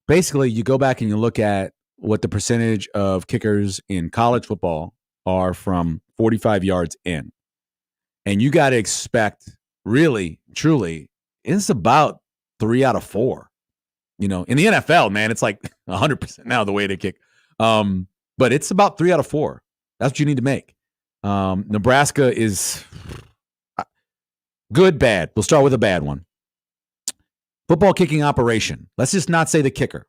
basically, you go back and you look at what the percentage of kickers in college football are from 45 yards in. And you got to expect, really, truly, it's about 3 out of 4. You know, in the NFL, man, it's like 100% now the way to kick. But it's about 3 out of 4. That's what you need to make. Nebraska is good, bad. We'll start with a bad one. Football kicking operation. Let's just not say the kicker.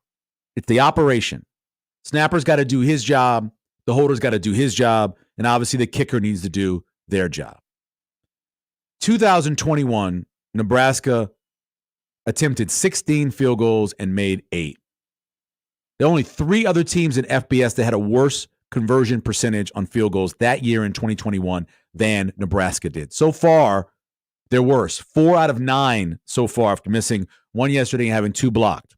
It's the operation. Snapper's got to do his job. The holder's got to do his job. And obviously the kicker needs to do their job. 2021, Nebraska attempted 16 field goals and made 8. There are only 3 other teams in FBS that had a worse conversion percentage on field goals that year in 2021 than Nebraska did. So far, they're worse. 4 out of 9 so far after missing 1 yesterday and having 2 blocked.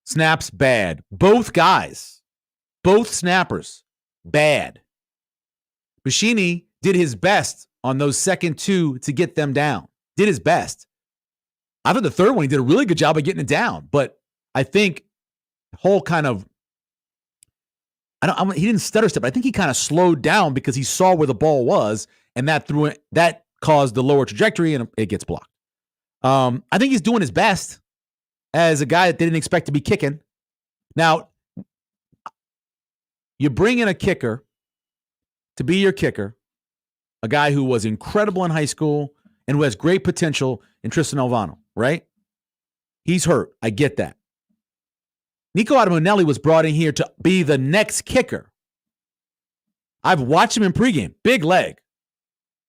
Snaps, bad. Both guys, both snappers, bad. Buschini did his best on those second 2 to get them down. Did his best. I thought the third one, he did a really good job of getting it down. But I think Hull kind of, he didn't stutter step. I think he kind of slowed down because he saw where the ball was, and that caused the lower trajectory, and it gets blocked. I think he's doing his best as a guy that they didn't expect to be kicking. Now, you bring in a kicker to be your kicker, a guy who was incredible in high school and who has great potential in Tristan Alvano, right? He's hurt. I get that. Nico Adamonelli was brought in here to be the next kicker. I've watched him in pregame. Big leg.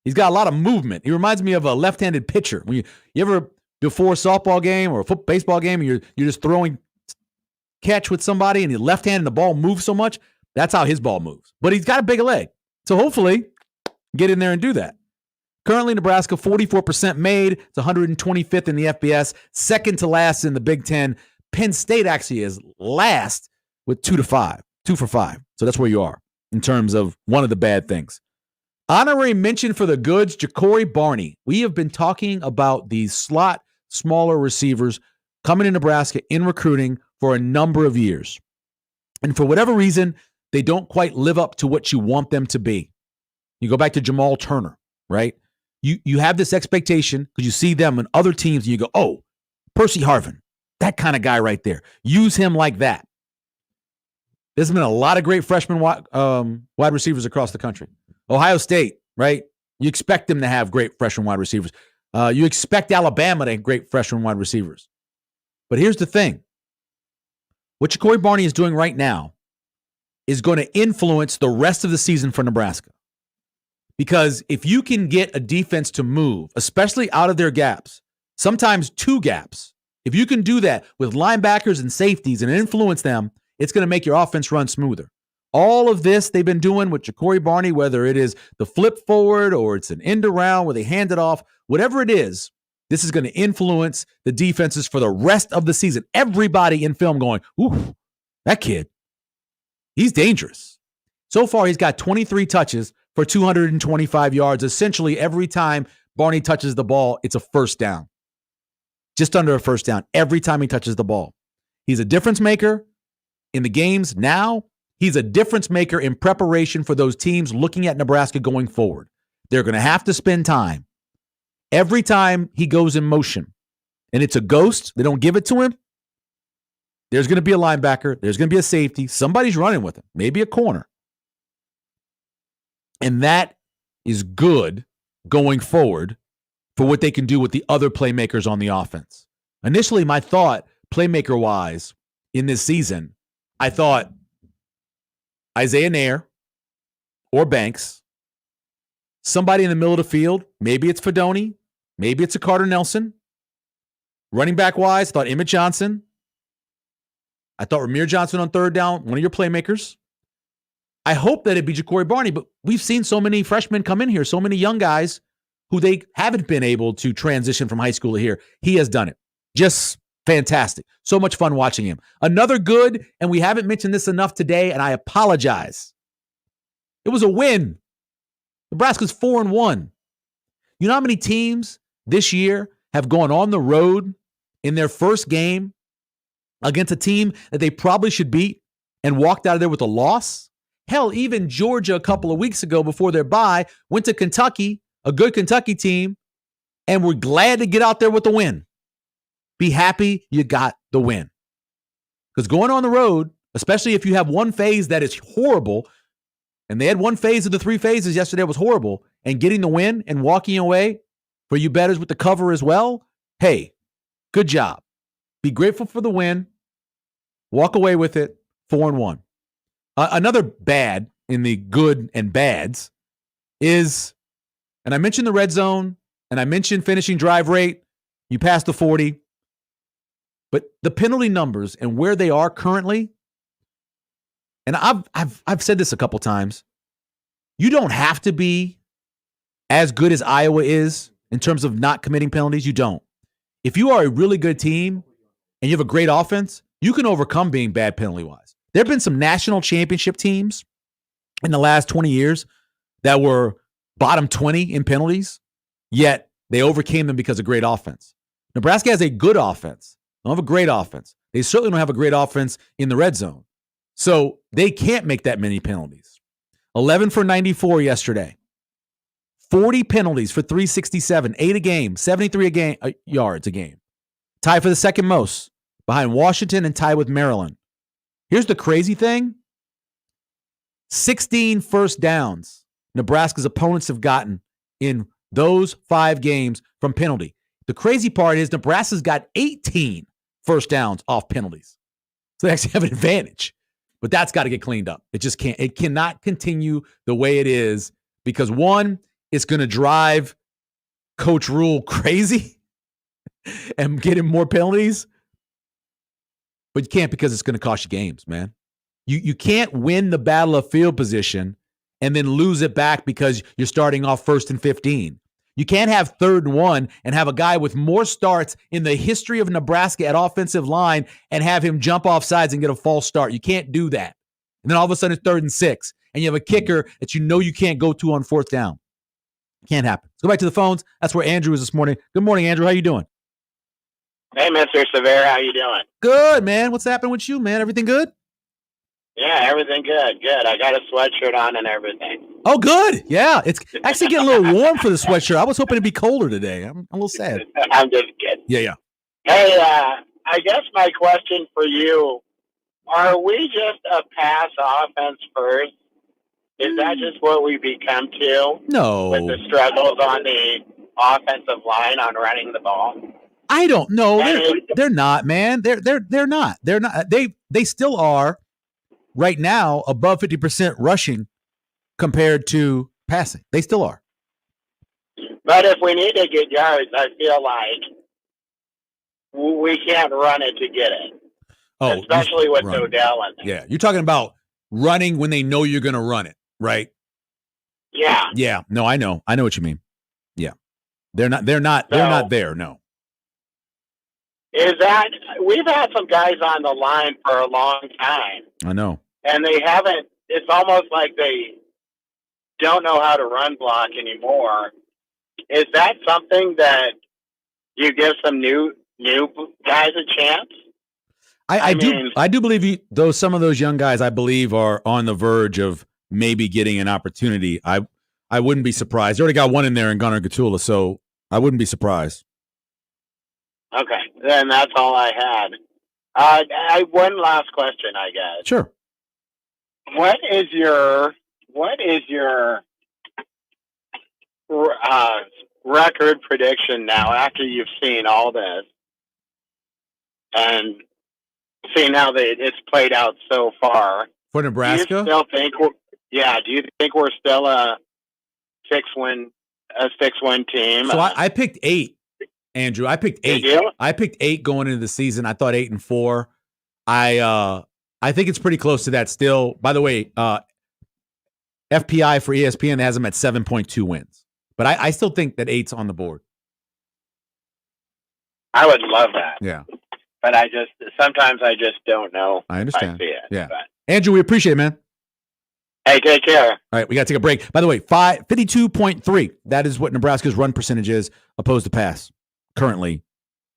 He's got a lot of movement. He reminds me of a left-handed pitcher. When you ever, before a softball game or a baseball game, and you're just throwing catch with somebody and you're left-handed and the ball moves so much, that's how his ball moves. But he's got a big leg. So hopefully, get in there and do that. Currently, Nebraska, 44% made. It's 125th in the FBS, second to last in the Big Ten. Penn State actually is last with 2-5. 2 for 5. So that's where you are in terms of one of the bad things. Honorary mention for the goods, Ja'Cory Barney. We have been talking about these slot, smaller receivers coming to Nebraska in recruiting for a number of years. And for whatever reason, they don't quite live up to what you want them to be. You go back to Jamal Turner, right? You have this expectation because you see them in other teams and you go, oh, Percy Harvin, that kind of guy right there. Use him like that. There's been a lot of great freshman wide receivers across the country. Ohio State, right? You expect them to have great freshman wide receivers. You expect Alabama to have great freshman wide receivers. But here's the thing. What Ja'Cory Barney is doing right now is going to influence the rest of the season for Nebraska. Because if you can get a defense to move, especially out of their gaps, sometimes 2 gaps, if you can do that with linebackers and safeties and influence them, it's going to make your offense run smoother. All of this they've been doing with Ja'Cory Barney, whether it is the flip forward or it's an end around where they hand it off, whatever it is, this is going to influence the defenses for the rest of the season. Everybody in film going, ooh, that kid, he's dangerous. So far, he's got 23 touches for 225 yards. Essentially, every time Barney touches the ball, it's a first down. Just under a first down every time he touches the ball. He's a difference maker in the games now. He's a difference maker in preparation for those teams looking at Nebraska going forward. They're going to have to spend time. Every time he goes in motion, and it's a ghost, they don't give it to him, there's going to be a linebacker, there's going to be a safety, somebody's running with him, maybe a corner. And that is good going forward for what they can do with the other playmakers on the offense. Initially, my thought, playmaker-wise, in this season, I thought Isaiah Nair or Banks, somebody in the middle of the field, maybe it's Fedoni, maybe it's a Carter Nelson. Running back-wise, I thought Emmett Johnson. I thought Ramir Johnson on third down, one of your playmakers. I hope that it'd be Ja'Cory Barney, but we've seen so many freshmen come in here, so many young guys who they haven't been able to transition from high school to here. He has done it. Just fantastic. So much fun watching him. Another good, and we haven't mentioned this enough today, and I apologize. It was a win. Nebraska's 4-1. You know how many teams this year have gone on the road in their first game against a team that they probably should beat and walked out of there with a loss? Hell, even Georgia a couple of weeks ago before their bye went to Kentucky, a good Kentucky team, and were glad to get out there with the win. Be happy you got the win. Because going on the road, especially if you have one phase that is horrible, and they had one phase of the 3 phases yesterday was horrible, and getting the win and walking away for you bettors with the cover as well, hey, good job. Be grateful for the win. Walk away with it, 4-1. Another bad in the good and bads is, and I mentioned the red zone, and I mentioned finishing drive rate. You passed the 40. But the penalty numbers and where they are currently, and I've said this a couple times, you don't have to be as good as Iowa is in terms of not committing penalties. You don't. If you are a really good team and you have a great offense, you can overcome being bad penalty-wise. There have been some national championship teams in the last 20 years that were bottom 20 in penalties, yet they overcame them because of great offense. Nebraska has a good offense. They don't have a great offense. They certainly don't have a great offense in the red zone. So they can't make that many penalties. 11 for 94 yesterday. 40 penalties for 367, 8 a game, 73 yards a game. Tied for the second most behind Washington and tied with Maryland. Here's the crazy thing. 16 first downs Nebraska's opponents have gotten in those 5 games from penalty. The crazy part is Nebraska's got 18 first downs off penalties. So they actually have an advantage. But that's got to get cleaned up. It just can't. It cannot continue the way it is because, one, it's going to drive Coach Rule crazy and get him more penalties. But you can't because it's going to cost you games, man. You can't win the battle of field position and then lose it back because you're starting off 1st and 15. You can't have 3rd and 1 and have a guy with more starts in the history of Nebraska at offensive line and have him jump off sides and get a false start. You can't do that. And then all of a sudden it's 3rd and 6. And you have a kicker that you can't go to on 4th down. Can't happen. Let's go back to the phones. That's where Andrew is this morning. Good morning, Andrew. How you doing? Hey, Mr. Severe, how you doing? Good, man. What's happening with you, man? Everything good? Yeah, everything good. Good. I got a sweatshirt on and everything. Oh, good. Yeah, it's actually getting a little warm for the sweatshirt. I was hoping it'd be colder today. I'm a little sad. I'm just kidding. Yeah. Hey, I guess my question for you, are we just a pass offense first? Is that just what we become to? No. With the struggles on the offensive line on running the ball? I don't know. They're not, man. They're not. They're not. They still are right now above 50% rushing compared to passing. They still are. But if we need to get yards, I feel like we can't run it to get it. Oh, especially with Odell in there. Yeah, you're talking about running when they know you're going to run it, right? Yeah. Yeah. No, I know. I know what you mean. Yeah. They're not there. No. Is that we've had some guys on the line for a long time. I know. And they haven't. It's almost like they don't know how to run block anymore. Is that something that you give some new guys a chance? I do believe some of those young guys, I believe, are on the verge of maybe getting an opportunity. I wouldn't be surprised. They already got one in there in Gunnar Gatula, so I wouldn't be surprised. Okay, then that's all I had. I one last question, I guess. Sure. What is your record prediction now after you've seen all this and seeing how it's played out so far for Nebraska? Do you think we're still a 6-win team? So I picked 8, Andrew. I picked 8. Did you? I picked 8 going into the season. I thought 8-4. I think it's pretty close to that still. By the way, FPI for ESPN has them at 7.2 wins. But I still think that 8's on the board. I would love that. Yeah. But sometimes I just don't know. I understand. If I see it. Yeah. But. Andrew, we appreciate it, man. Hey, take care. All right, we got to take a break. By the way, 52.3. That is what Nebraska's run percentage is opposed to pass currently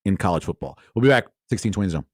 in college football. We'll be back 1620 zone.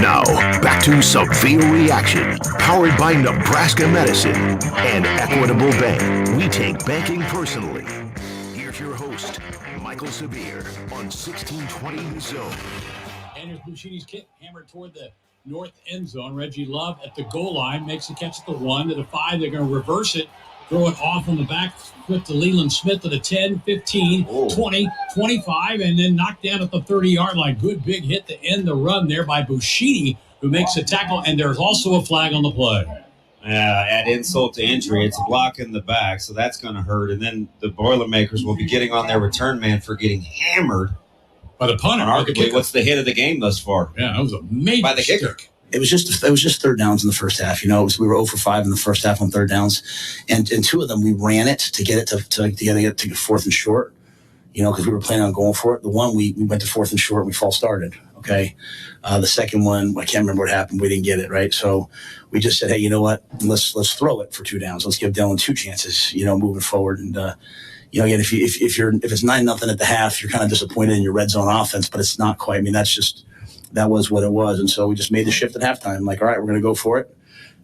Now, back to Severe Reaction, powered by Nebraska Medicine and Equitable Bank. We take banking personally. Here's your host, Michael Severe, on 1620 The Zone. Anders Buschini's kick hammered toward the north end zone. Reggie Love at the goal line makes the catch at the 1 to the 5. They're going to reverse it, throw it off on the back foot to Leland Smith to the 10, 15, 20, 25, and then knocked down at the 30-yard line. Good big hit to end the run there by Buschini, who makes the tackle, and there's also a flag on the play. Add insult to injury. It's a block in the back, so that's going to hurt. And then the Boilermakers will be getting on their return man for getting hammered by the punter. Arguably, what's the hit of the game thus far? Yeah, that was a major by the kicker. It was just third downs in the first half. We were 0 for 5 in the first half on third downs, and 2 of them we ran it to get it to get fourth and short. Because we were planning on going for it. The one we went to fourth and short, and we false started. Okay, the second one I can't remember what happened. We didn't get it right, so we just said, hey, you know what? Let's throw it for 2 downs. Let's give Dylan 2 chances. Moving forward, and again, if it's 9-0 at the half, you're kind of disappointed in your red zone offense, but it's not quite. I mean, that was what it was, and so we just made the shift at halftime. Like, all right, we're going to go for it.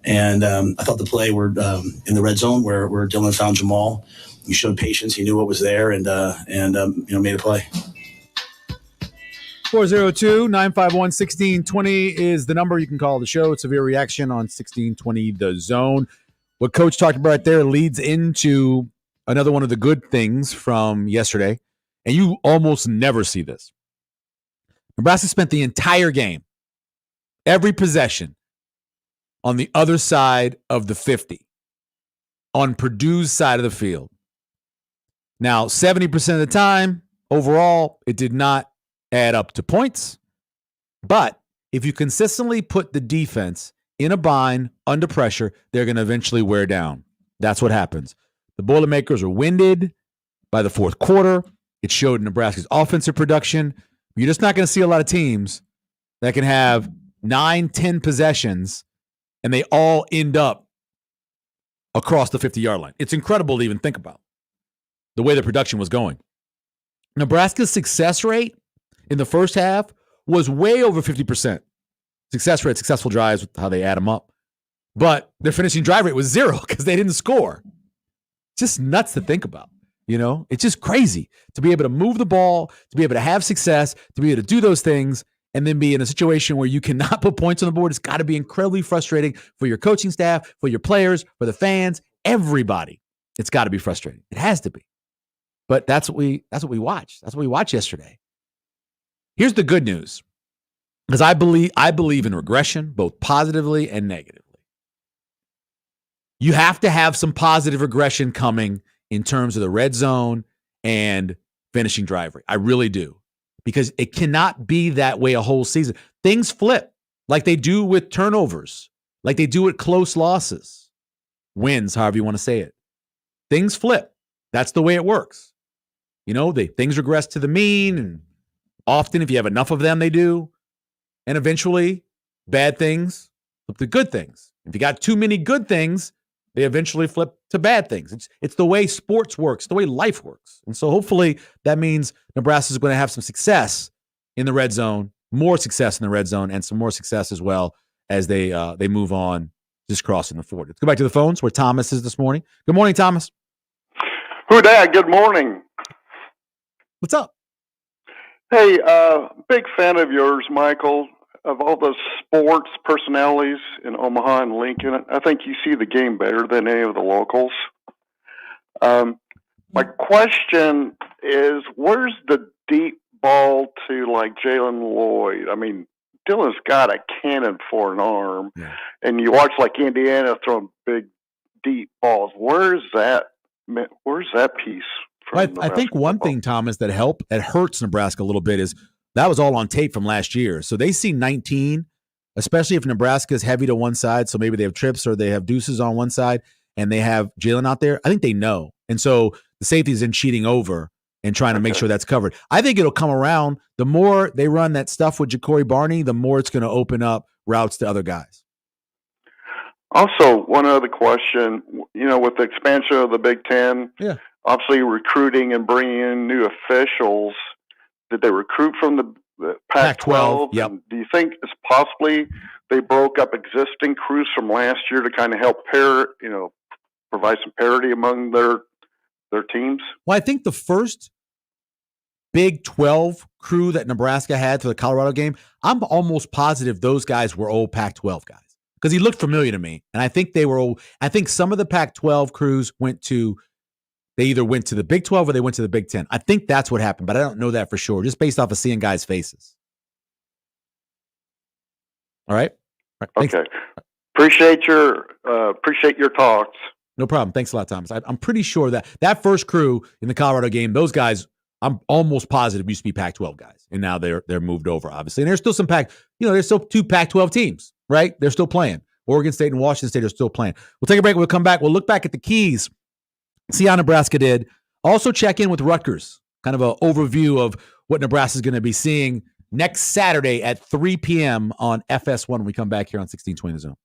And I thought the play were in the red zone where Dylan found Jamal. He showed patience. He knew what was there, and made a play. 402-951-1620 is the number. You can call the show. It's Severe Reaction on 1620 The Zone. What Coach talked about right there leads into another one of the good things from yesterday, and you almost never see this. Nebraska spent the entire game, every possession, on the other side of the 50, on Purdue's side of the field. Now, 70% of the time, overall, it did not add up to points. But if you consistently put the defense in a bind, under pressure, they're going to eventually wear down. That's what happens. The Boilermakers are winded by the fourth quarter. It showed Nebraska's offensive production. You're just not going to see a lot of teams that can have 9-10 possessions and they all end up across the 50-yard line. It's incredible to even think about the way the production was going. Nebraska's success rate in the first half was way over 50%. Success rate, successful drives, how they add them up. But their finishing drive rate was 0 because they didn't score. Just nuts to think about. It's just crazy to be able to move the ball, to be able to have success, to be able to do those things, and then be in a situation where you cannot put points on the board. It's got to be incredibly frustrating for your coaching staff, for your players, for the fans, everybody. It's got to be frustrating. It has to be. But that's what we watched. That's what we watched yesterday. Here's the good news, because I believe in regression, both positively and negatively. You have to have some positive regression coming in terms of the red zone and finishing drive rate. I really do, because it cannot be that way a whole season. Things flip like they do with turnovers, like they do with close losses, wins, however you want to say it. Things flip. That's the way it works. Things regress to the mean, and often if you have enough of them, they do. And eventually, bad things flip to good things. If you got too many good things, they eventually flip to bad things. It's the way sports works, the way life works. And so hopefully that means Nebraska is going to have some success in the red zone, more success in the red zone, and some more success as well as they move on just crossing the 40. Let's go back to the phones where Thomas is this morning. Good morning, Thomas. Who dat? Good morning. What's up? Hey, big fan of yours, Michael. Of all the sports personalities in Omaha and Lincoln, I think you see the game better than any of the locals. My question is, where's the deep ball to like Jalen Lloyd? I mean, Dylan's got a cannon for an arm, and you watch like Indiana throwing big, deep balls. Where's that piece? I think one thing, Thomas, that hurts Nebraska a little bit is that was all on tape from last year. So they see 19, especially if Nebraska is heavy to one side. So maybe they have trips or they have deuces on one side and they have Jalen out there. I think they know. And so the safety is in cheating over and trying to make sure that's covered. I think it'll come around. The more they run that stuff with Ja'Cory Barney, the more it's going to open up routes to other guys. Also, one other question, with the expansion of the Big Ten, obviously recruiting and bringing in new officials, did they recruit from the the Pac-12. Yep. And do you think it's possibly they broke up existing crews from last year to kind of help provide some parity among their teams? Well, I think the first Big 12 crew that Nebraska had for the Colorado game, I'm almost positive those guys were old Pac-12 guys because he looked familiar to me. And I think they were old. I think some of the Pac-12 crews they either went to the Big 12 or they went to the Big 10. I think that's what happened, but I don't know that for sure, just based off of seeing guys' faces. All right? Okay. Appreciate your talks. No problem. Thanks a lot, Thomas. I'm pretty sure that first crew in the Colorado game, those guys, I'm almost positive used to be Pac-12 guys, and now they're moved over, obviously. And there's still there's still 2 Pac-12 teams, right? They're still playing. Oregon State and Washington State are still playing. We'll take a break. We'll come back. We'll look back at the keys, see how Nebraska did. Also check in with Ruckers, kind of an overview of what Nebraska is going to be seeing next Saturday at 3 p.m. on FS1 when we come back here on 1620 The Zone.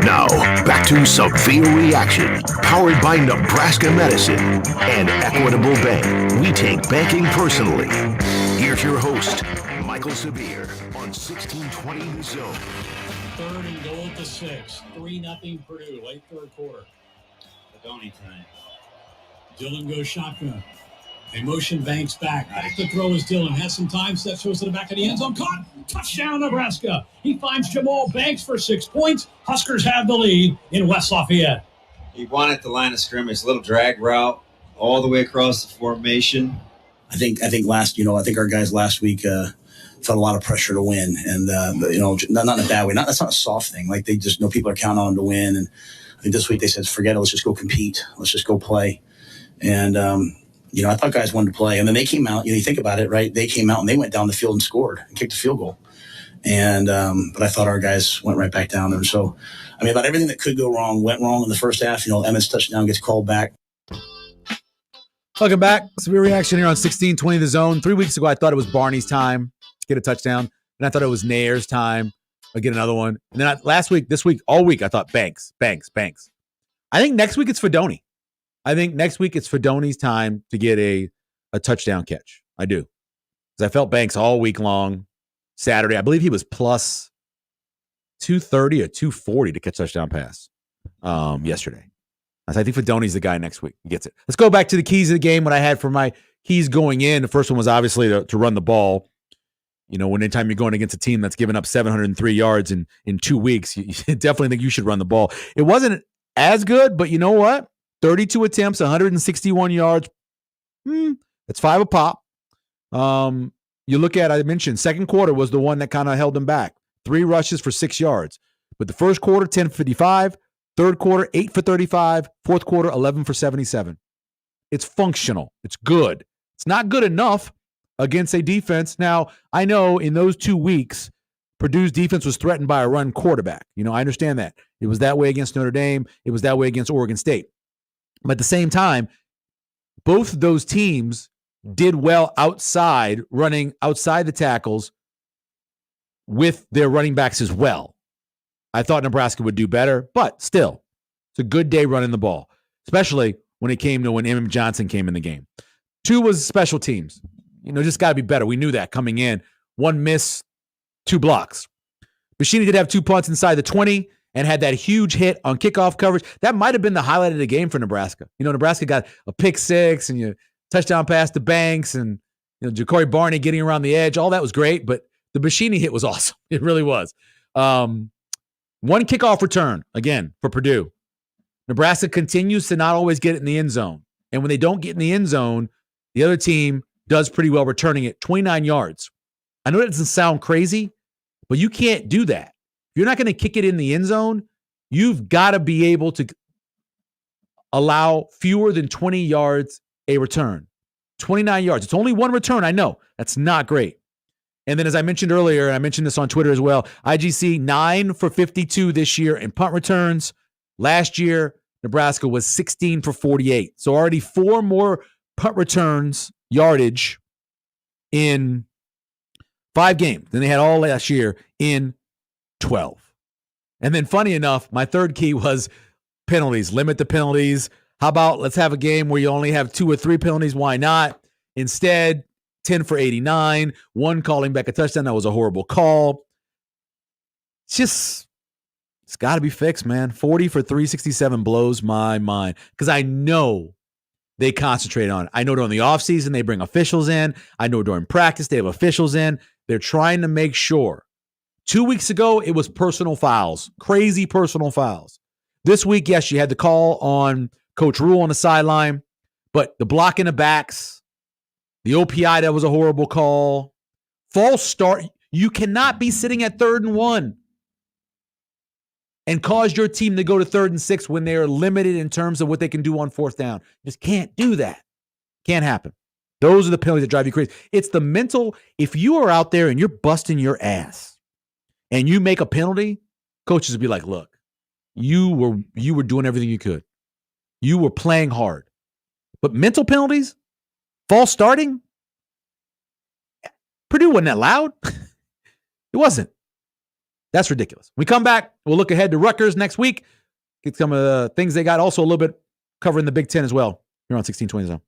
Now, back to Severe Reaction, powered by Nebraska Medicine and Equitable Bank. We take banking personally. Here's your host, Michael Severe, on 1620 The Zone. 3rd and goal at the 6. 3-0 Purdue, late third quarter. Don't time. Dillon goes shotgun. They motion Banks back. Back to throw is Dillon. Has some time. Steps goes to the back of the end zone. Caught. Touchdown, Nebraska. He finds Jamal Banks for 6 points. Huskers have the lead in West Lafayette. He won at the line of scrimmage, little drag route all the way across the formation. I think our guys last week felt a lot of pressure to win, and not in a bad way. That's not a soft thing. Like, they just know people are counting on them to win. And I think this week they said, forget it. Let's just go compete. Let's just go play. And I thought guys wanted to play. And then they came out, you think about it, right? They came out and they went down the field and scored and kicked a field goal. And but I thought our guys went right back down there. So, about everything that could go wrong went wrong in the first half. Emmett's touchdown gets called back. Welcome back. Severe reaction here on 1620 The Zone. 3 weeks ago, I thought it was Barney's time to get a touchdown. And I thought it was Nayer's time to get another one. And then this week, all week, I thought Banks. I think next week it's Fedoni. I think next week it's Fedoni's time to get a touchdown catch. I do. Because I felt Banks all week long. Saturday, I believe he was plus 230 or 240 to catch touchdown pass yesterday. I think Fedoni's the guy next week. He gets it. Let's go back to the keys of the game. What I had for my keys going in. The first one was obviously to run the ball. Anytime you're going against a team that's given up 703 yards in 2 weeks, you definitely think you should run the ball. It wasn't as good, but you know what? 32 attempts, 161 yards. That's 5 a pop. You look at, I mentioned, second quarter was the one that kind of held them back. 3 rushes for 6 yards. But the first quarter, 10 for 55. Third quarter, 8 for 35. Fourth quarter, 11 for 77. It's functional. It's good. It's not good enough against a defense. Now, I know in those 2 weeks, Purdue's defense was threatened by a run quarterback. I understand that. It was that way against Notre Dame. It was that way against Oregon State. But at the same time, both of those teams did well running outside the tackles with their running backs as well. I thought Nebraska would do better, but still, it's a good day running the ball, especially when it came to when Emmitt Johnson came in the game. 2 was special teams. Just got to be better. We knew that coming in. 1 miss, 2 blocks. Bashini did have 2 punts inside the 20 and had that huge hit on kickoff coverage. That might have been the highlight of the game for Nebraska. Nebraska got a pick 6 and touchdown pass to Banks and Ja'Cory Barney getting around the edge. All that was great, but the Bashini hit was awesome. It really was. 1 kickoff return, again, for Purdue. Nebraska continues to not always get it in the end zone. And when they don't get in the end zone, the other team does pretty well returning it, 29 yards. I know that doesn't sound crazy, but you can't do that. If you're not going to kick it in the end zone, you've got to be able to allow fewer than 20 yards a return. 29 yards. It's only 1 return. I know. That's not great. And then as I mentioned earlier, and I mentioned this on Twitter as well, IGC 9 for 52 this year in punt returns. Last year, Nebraska was 16 for 48. So already 4 more punt returns yardage in 5 games than they had all last year in 12. And then funny enough, my third key was penalties. Limit the penalties. How about let's have a game where you only have 2 or 3 penalties? Why not? Instead, 10 for 89, 1 calling back a touchdown. That was a horrible call. It's got to be fixed, man. 40 for 367 blows my mind because I know they concentrate on it. I know during the offseason they bring officials in. I know during practice they have officials in. They're trying to make sure. 2 weeks ago, it was personal fouls, crazy personal fouls. This week, yes, you had the call on Coach Rule on the sideline, but the block in the backs, the OPI, that was a horrible call. False start. You cannot be sitting at 3rd and 1 and cause your team to go to 3rd and 6 when they are limited in terms of what they can do on 4th down. Just can't do that. Can't happen. Those are the penalties that drive you crazy. It's the mental. If you are out there and you're busting your ass and you make a penalty, coaches will be like, look, you were doing everything you could. You were playing hard. But mental penalties, false starting, Purdue wasn't that loud. It wasn't. That's ridiculous. When we come back, we'll look ahead to Ruckers next week. Get some of the things they got. Also a little bit covering the Big Ten as well. Here on 1620 Zone.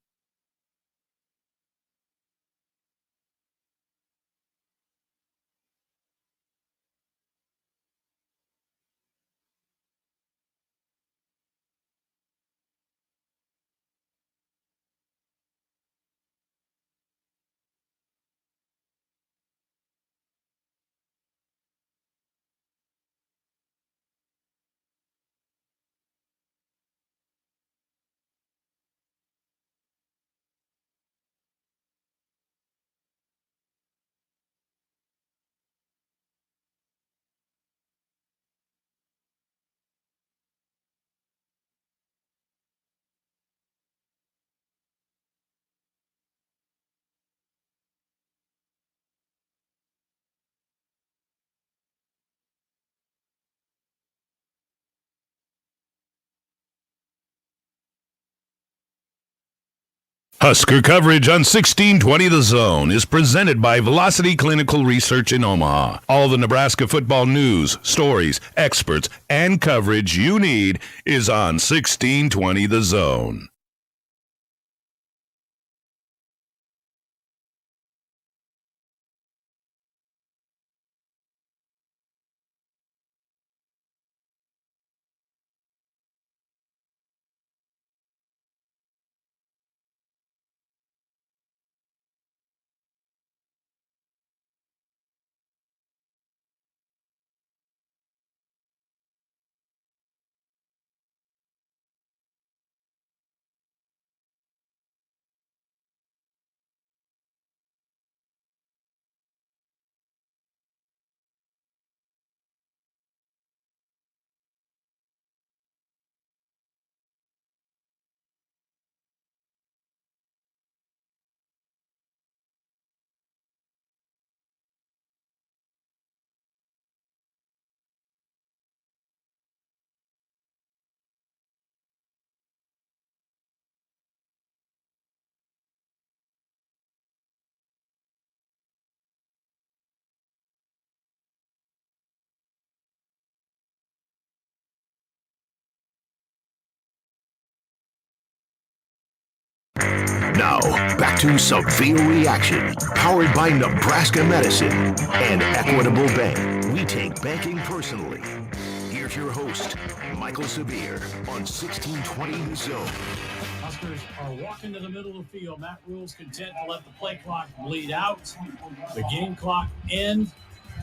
Husker coverage on 1620 The Zone is presented by Velocity Clinical Research in Omaha. All the Nebraska football news, stories, experts, and coverage you need is on 1620 The Zone. Now, back to Severe Reaction, powered by Nebraska Medicine and Equitable Bank. We take banking personally. Here's your host, Michael Severe, on 1620 The Zone. Huskers are walking to the middle of the field. Matt Rule's content to let the play clock bleed out, the game clock end,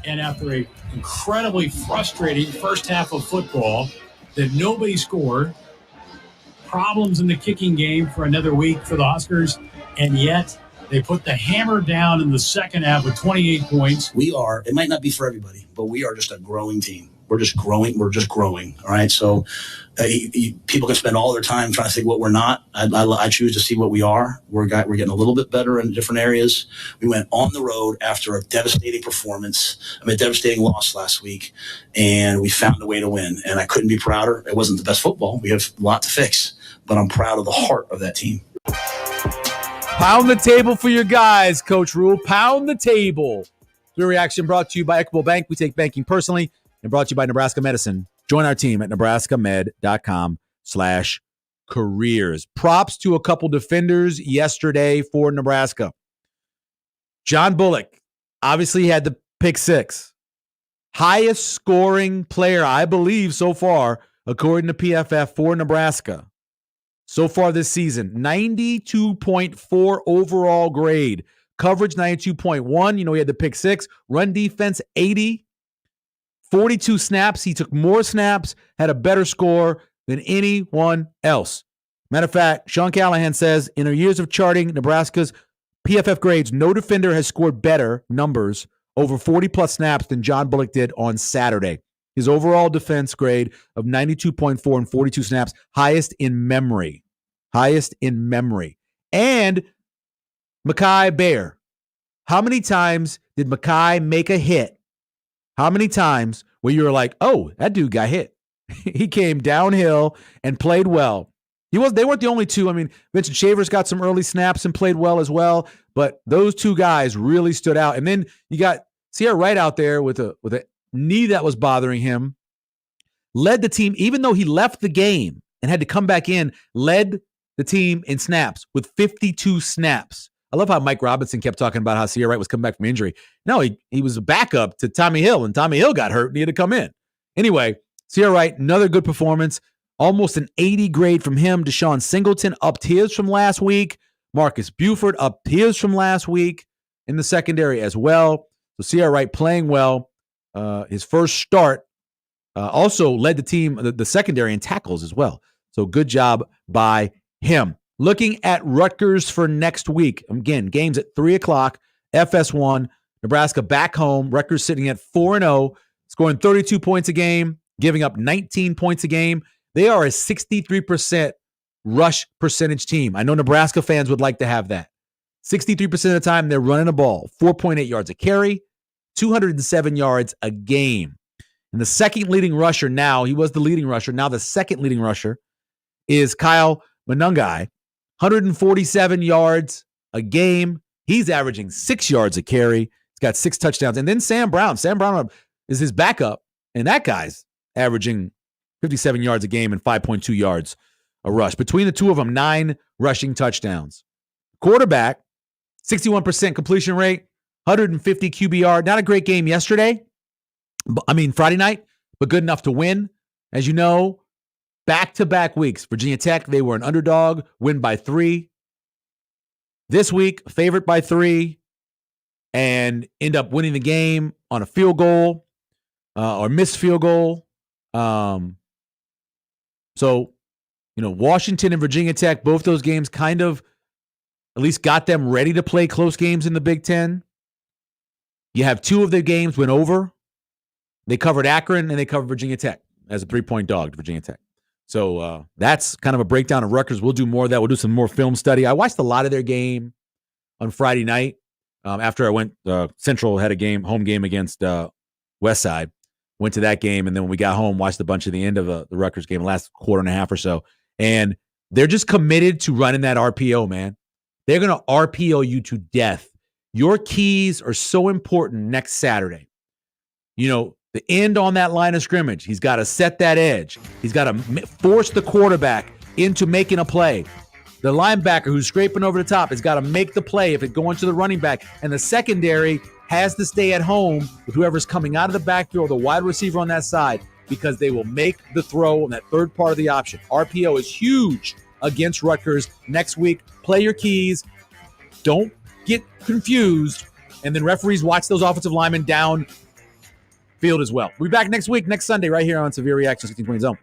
and after a incredibly frustrating first half of football that nobody scored, problems in the kicking game for another week for the Huskers, and yet they put the hammer down in the second half with 28 points. It might not be for everybody, but we are just a growing team. We're just growing. All right. So people can spend all their time trying to think what we're not. I choose to see what we are. We're getting a little bit better in different areas. We went on the road after a devastating devastating loss last week, and we found a way to win. And I couldn't be prouder. It wasn't the best football. We have a lot to fix, but I'm proud of the heart of that team. Pound the table for your guys, Coach Rule. Pound the table. Your reaction brought to you by Equitable Bank. We take banking personally, and brought to you by Nebraska Medicine. Join our team at nebraskamed.com/careers. Props to a couple defenders yesterday for Nebraska. John Bullock obviously had the pick six. Highest scoring player, I believe, so far, according to PFF, for Nebraska. So far this season, 92.4 overall grade. Coverage, 92.1. He had the pick six. Run defense, 80. 42 snaps. He took more snaps, had a better score than anyone else. Matter of fact, Sean Callahan says, in our years of charting Nebraska's PFF grades, no defender has scored better numbers over 40-plus snaps than John Bullock did on Saturday. His overall defense grade of 92.4 and 42 snaps, highest in memory. And Mekhi Bear. How many times did Mekhi make a hit? How many times where you were like, oh, that dude got hit? He came downhill and played well. They weren't the only two. Vincent Shavers got some early snaps and played well as well, but those two guys really stood out. And then you got Sierra Wright out there with a knee that was bothering him, led the team, even though he left the game and had to come back in, led the team in snaps with 52 snaps. I love how Mike Robinson kept talking about how Sierra Wright was coming back from injury. No, he was a backup to Tommy Hill, and Tommy Hill got hurt and he had to come in. Anyway, Sierra Wright, another good performance. Almost an 80 grade from him. Deshaun Singleton upped his from last week. Marcus Buford upped his from last week in the secondary as well. So Sierra Wright playing well. His first start also led the team, the secondary in tackles as well. So good job by him. Looking at Ruckers for next week. Again, games at 3 o'clock, FS1, Nebraska back home. Ruckers sitting at 4-0, scoring 32 points a game, giving up 19 points a game. They are a 63% rush percentage team. I know Nebraska fans would like to have that. 63% of the time, they're running the ball. 4.8 yards a carry, 207 yards a game. And the second leading rusher now, he was the leading rusher. Now the second leading rusher is Kyle Monungai, 147 yards a game. He's averaging 6 yards a carry. He's got 6 touchdowns. And then Sam Brown. Sam Brown is his backup, and that guy's averaging 57 yards a game and 5.2 yards a rush. Between the two of them, 9 rushing touchdowns. Quarterback, 61% completion rate, 150 QBR. Not a great game yesterday. Friday night, but good enough to win. As you know, back-to-back weeks. Virginia Tech, they were an underdog, win by 3. This week, favorite by 3, and end up winning the game on a field goal or missed field goal. So, Washington and Virginia Tech, both those games kind of at least got them ready to play close games in the Big Ten. You have 2 of their games went over. They covered Akron and they covered Virginia Tech as a 3-point dog to Virginia Tech. So that's kind of a breakdown of Ruckers. We'll do more of that. We'll do some more film study. I watched a lot of their game on Friday night after I went. Central had a home game against Westside. Went to that game, and then when we got home, watched a bunch of the end of the Ruckers game, last quarter and a half or so. And they're just committed to running that RPO, man. They're going to RPO you to death. Your keys are so important next Saturday. The end on that line of scrimmage, he's got to set that edge. He's got to force the quarterback into making a play. The linebacker who's scraping over the top has got to make the play if it's going to the running back. And the secondary has to stay at home with whoever's coming out of the backfield, the wide receiver on that side, because they will make the throw on that third part of the option. RPO is huge against Rutgers next week. Play your keys. Don't get confused. And then referees watch those offensive linemen down field as well. We'll be back next week, next Sunday, right here on Severe Reaction 1620 Zone.